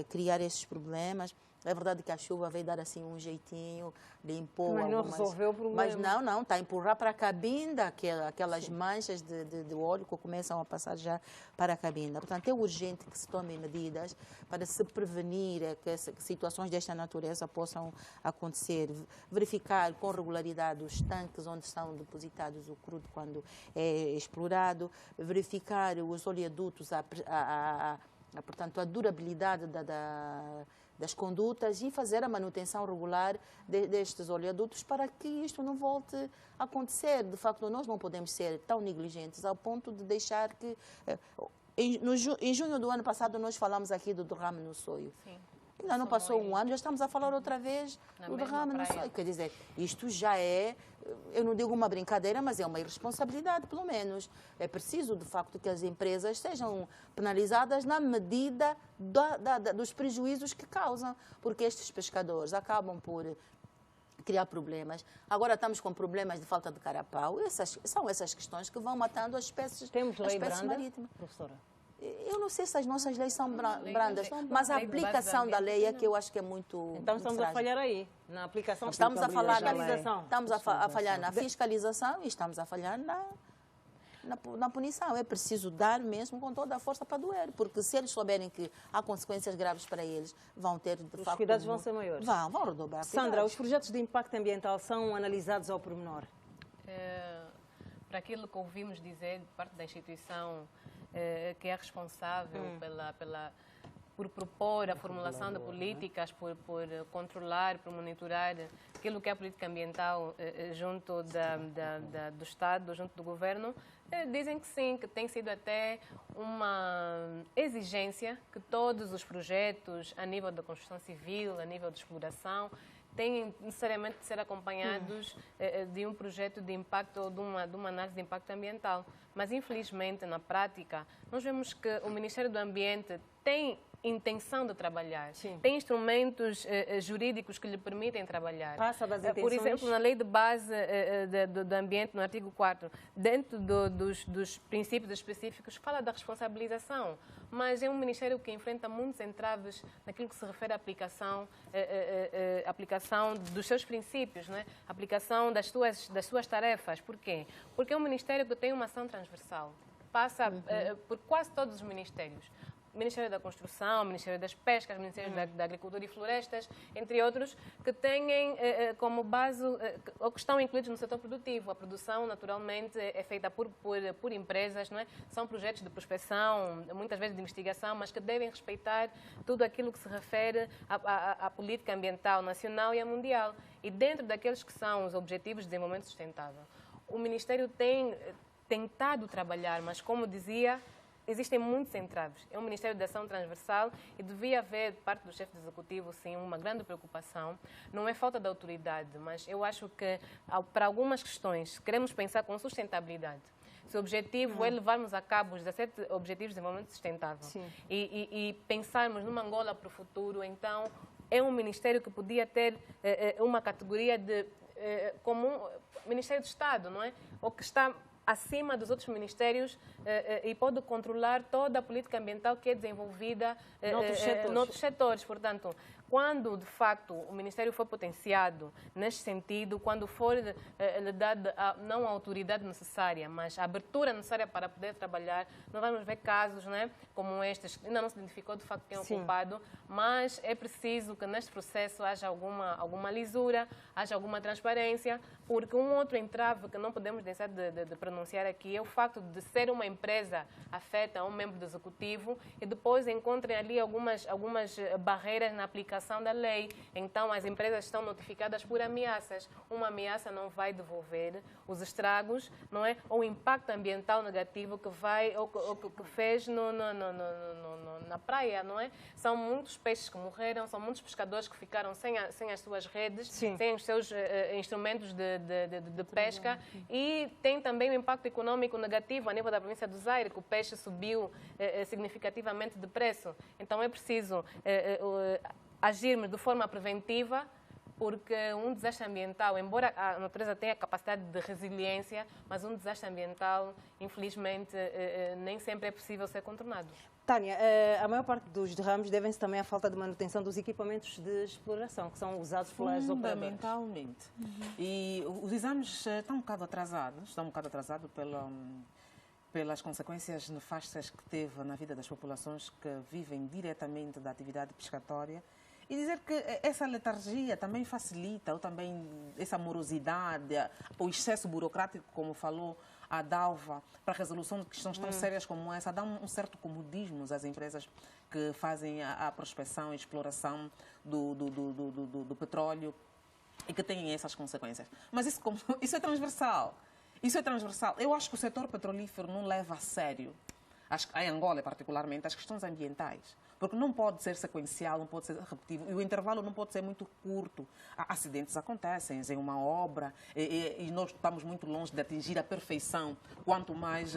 criar esses problemas. É verdade que a chuva veio dar assim um jeitinho, limpou mas não resolveu o problema. Mas não, está a empurrar para a cabinda aquelas manchas de óleo que começam a passar já para a cabinda. Portanto, é urgente que se tomem medidas para se prevenir que situações desta natureza possam acontecer. Verificar com regularidade os tanques onde são depositados o crudo quando é explorado, verificar os oleodutos, portanto, a durabilidade das condutas e fazer a manutenção regular destes oleodutos para que isto não volte a acontecer. De facto, nós não podemos ser tão negligentes ao ponto de deixar que... Em junho do ano passado, nós falamos aqui do derrame no Soio. Sim. Ainda não passou um ano, já estamos a falar outra vez do derrame no Soio. Quer dizer, isto já é, eu não digo uma brincadeira, mas é uma irresponsabilidade, pelo menos. É preciso, de facto, que as empresas sejam penalizadas na medida dos prejuízos que causam, porque estes pescadores acabam por criar problemas. Agora estamos com problemas de falta de carapau. São essas questões que vão matando as espécies, Temos lei espécies branda, marítimas. professora? Eu não sei se as nossas leis são brandas, mas a aplicação da lei é que eu acho que é muito Então estamos muito a falhar aí, na aplicação. Estamos a falhar na fiscalização. Estamos a falhar na fiscalização e estamos a falhar na punição. É preciso dar mesmo com toda a força para doer, porque se eles souberem que há consequências graves para eles, vão ter, de facto... Os cuidados vão ser maiores. Vão redobrar. Sandra, os projetos de impacto ambiental são analisados ao pormenor? Para aquilo que ouvimos dizer de parte da instituição que é responsável por propor a formulação de políticas, por controlar, por monitorar aquilo que é a política ambiental junto do Estado, junto do Governo, dizem que sim, que tem sido até uma exigência que todos os projetos a nível da construção civil, a nível de exploração, têm necessariamente de ser acompanhados de um projeto de impacto ou de uma análise de impacto ambiental. Mas, infelizmente, na prática, nós vemos que o Ministério do Ambiente tem intenção de trabalhar, tem instrumentos jurídicos que lhe permitem trabalhar. Passa das intenções. Por exemplo, na lei de base do ambiente, no artigo 4º, dentro dos princípios específicos, fala da responsabilização, mas é um ministério que enfrenta muitos entraves naquilo que se refere à aplicação dos seus princípios, né? Aplicação das suas tarefas. Por quê? Porque é um ministério que tem uma ação transversal, passa por quase todos os ministérios. Ministério da Construção, Ministério das Pescas, Ministério da Agricultura e Florestas, entre outros, que têm como base, ou que estão incluídos no setor produtivo. A produção, naturalmente, é feita por empresas, não é? São projetos de prospecção, muitas vezes de investigação, mas que devem respeitar tudo aquilo que se refere à política ambiental nacional e a mundial. E dentro daqueles que são os Objetivos de Desenvolvimento Sustentável, o Ministério tem tentado trabalhar, mas, como dizia, existem muitos entraves. É um Ministério de Ação Transversal e devia haver, de parte do chefe do Executivo, sim, uma grande preocupação. Não é falta de autoridade, mas eu acho que, para algumas questões, queremos pensar com sustentabilidade. Se o objetivo é levarmos a cabo os 17 Objetivos de Desenvolvimento Sustentável e pensarmos numa Angola para o futuro, então é um Ministério que podia ter uma categoria como Ministério do Estado, não é? Ou que está acima dos outros ministérios e pode controlar toda a política ambiental que é desenvolvida noutros setores. Portanto, quando, de facto, o Ministério for potenciado neste sentido, quando for lhe dada não a autoridade necessária, mas a abertura necessária para poder trabalhar, nós vamos ver casos, né, como estes. Ainda não se identificou, de facto, quem é o culpado, mas é preciso que neste processo haja alguma lisura, haja alguma transparência, porque um outro entrave que não podemos deixar de pronunciar aqui é o facto de ser uma empresa afeta a um membro do Executivo e depois encontrem ali algumas barreiras na aplicação da lei. Então, as empresas estão notificadas por ameaças. Uma ameaça não vai devolver os estragos, não é? Ou o impacto ambiental negativo que fez na praia, não é? São muitos peixes que morreram, são muitos pescadores que ficaram sem as suas redes, sem os seus instrumentos de pesca e tem também um impacto econômico negativo a nível da província do Zaire, que o peixe subiu significativamente de preço. Então, é preciso agirmos de forma preventiva, porque um desastre ambiental, embora a natureza tenha capacidade de resiliência, mas um desastre ambiental, infelizmente, nem sempre é possível ser contornado. Tânia, a maior parte dos derrames devem-se também à falta de manutenção dos equipamentos de exploração, que são usados pelas operadoras. Fundamentalmente. E os exames estão um bocado atrasados, pelas consequências nefastas que teve na vida das populações que vivem diretamente da atividade pescatória. E dizer que essa letargia também facilita, ou também essa morosidade, o excesso burocrático, como falou, à DALVA para a resolução de questões tão sérias como essa, dá um certo comodismo às empresas que fazem a prospecção e exploração do petróleo e que têm essas consequências. Mas isso é transversal. Isso é transversal. Eu acho que o setor petrolífero não leva a sério, em Angola particularmente, as questões ambientais. Porque não pode ser sequencial, não pode ser repetitivo, e o intervalo não pode ser muito curto. Acidentes acontecem em uma obra e nós estamos muito longe de atingir a perfeição, quanto mais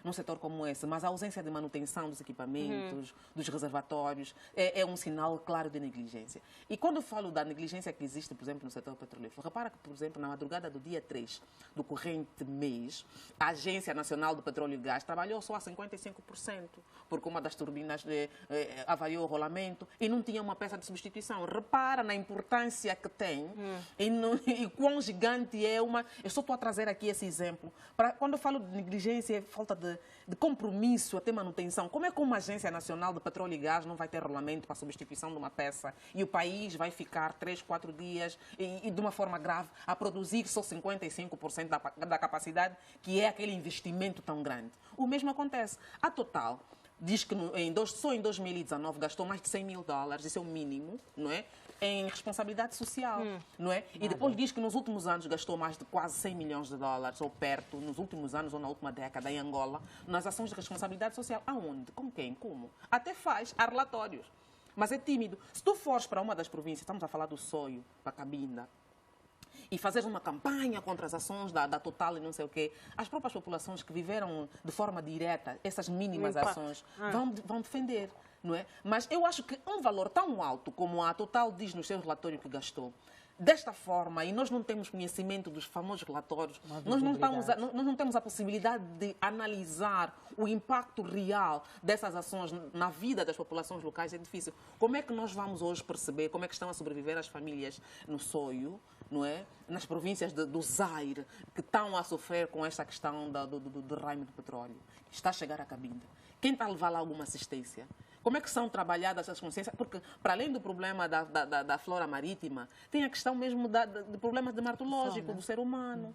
num setor como esse. Mas a ausência de manutenção dos equipamentos, dos reservatórios, é um sinal claro de negligência. E quando eu falo da negligência que existe, por exemplo, no setor petrolífero, repara que, por exemplo, na madrugada do dia 3 do corrente mês, a Agência Nacional do Petróleo e Gás trabalhou só a 55%, porque uma das turbinas avariou o rolamento e não tinha uma peça de substituição. Repara na importância que tem e quão gigante é uma... Eu só estou a trazer aqui esse exemplo. Quando eu falo de negligência, falta de compromisso, até manutenção. Como é que uma Agência Nacional de Petróleo e Gás não vai ter rolamento para a substituição de uma peça e o país vai ficar 3, 4 dias e de uma forma grave a produzir só 55% da capacidade, que é aquele investimento tão grande? O mesmo acontece. A Total diz que só em 2019 gastou mais de $100 mil, isso é o mínimo, não é? Em responsabilidade social, não é? E depois diz que nos últimos anos gastou mais de quase $100 milhões, ou perto, nos últimos anos ou na última década em Angola, nas ações de responsabilidade social. Aonde? Com quem? Como? Até há relatórios. Mas é tímido. Se tu fores para uma das províncias, estamos a falar do Soio, para Cabinda, e fazer uma campanha contra as ações da Total e não sei o quê, as próprias populações que viveram de forma direta essas mínimas ações vão defender, não é? Mas eu acho que um valor tão alto como a Total diz no seu relatório que gastou, desta forma, e nós não temos conhecimento dos famosos relatórios, nós não temos a possibilidade de analisar o impacto real dessas ações na vida das populações locais, é difícil. Como é que nós vamos hoje perceber como é que estão a sobreviver as famílias no Soio, não é? Nas províncias do Zaire, que estão a sofrer com esta questão do derrame do petróleo? Está a chegar a Cabinda. Quem está a levar lá alguma assistência? Como é que são trabalhadas essas consciências? Porque, para além do problema da flora marítima, tem a questão mesmo de problemas dermatológicos do ser humano.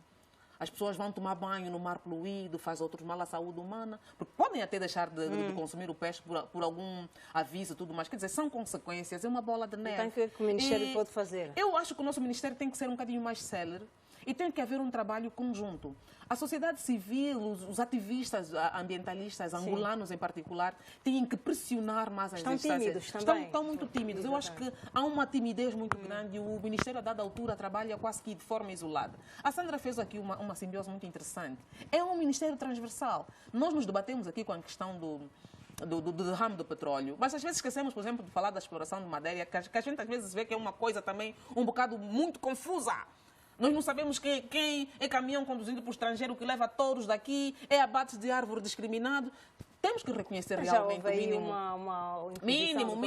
As pessoas vão tomar banho no mar poluído, faz outros mal à saúde humana, porque podem até deixar de consumir o peixe por algum aviso e tudo mais. Quer dizer, são consequências, é uma bola de neve. Então, o que o Ministério pode fazer? Eu acho que o nosso Ministério tem que ser um bocadinho mais célere e tem que haver um trabalho conjunto. A sociedade civil, os ativistas ambientalistas, angolanos em particular, têm que pressionar mais as instâncias. Estão tímidos também. Estão muito tímidos. Eu acho que há uma timidez muito grande e o Ministério, a dada altura, trabalha quase que de forma isolada. A Sandra fez aqui uma simbiose muito interessante. É um Ministério transversal. Nós nos debatemos aqui com a questão do derrame do petróleo. Mas às vezes esquecemos, por exemplo, de falar da exploração de madeira, que a gente às vezes vê que é uma coisa também um bocado muito confusa. Nós não sabemos quem é caminhão conduzido por estrangeiro que leva touros daqui, é abate de árvore discriminado. Temos que reconhecer realmente o mínimo.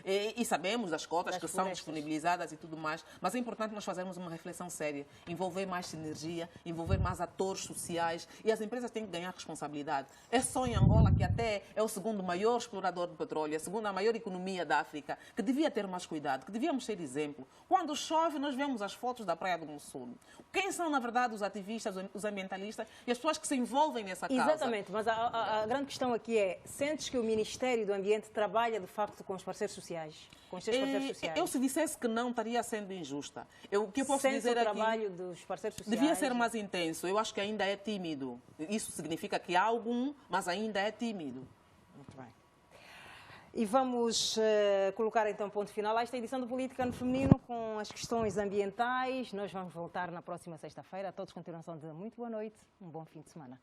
E sabemos das cotas que são disponibilizadas e tudo mais, mas é importante nós fazermos uma reflexão séria, envolver mais sinergia, envolver mais atores sociais e as empresas têm que ganhar responsabilidade. É só em Angola, que até é o segundo maior explorador de petróleo, a segunda maior economia da África, que devia ter mais cuidado, que devíamos ser exemplo. Quando chove, nós vemos as fotos da Praia do Mussul. Quem são, na verdade, os ativistas, os ambientalistas e as pessoas que se envolvem nessa causa? Exatamente, mas a grande questão aqui é, sentes que o Ministério do Ambiente trabalha, de facto, com os parceiros sociais? Com os seus parceiros sociais? Eu, se dissesse que não, estaria sendo injusta. O que eu posso dizer o trabalho dos parceiros sociais? Devia ser mais intenso. Eu acho que ainda é tímido. Isso significa que há algum, mas ainda é tímido. Muito bem. E vamos colocar então ponto final a esta edição do Política no Feminino com as questões ambientais. Nós vamos voltar na próxima sexta-feira. A todos, continuação de muito boa noite, um bom fim de semana.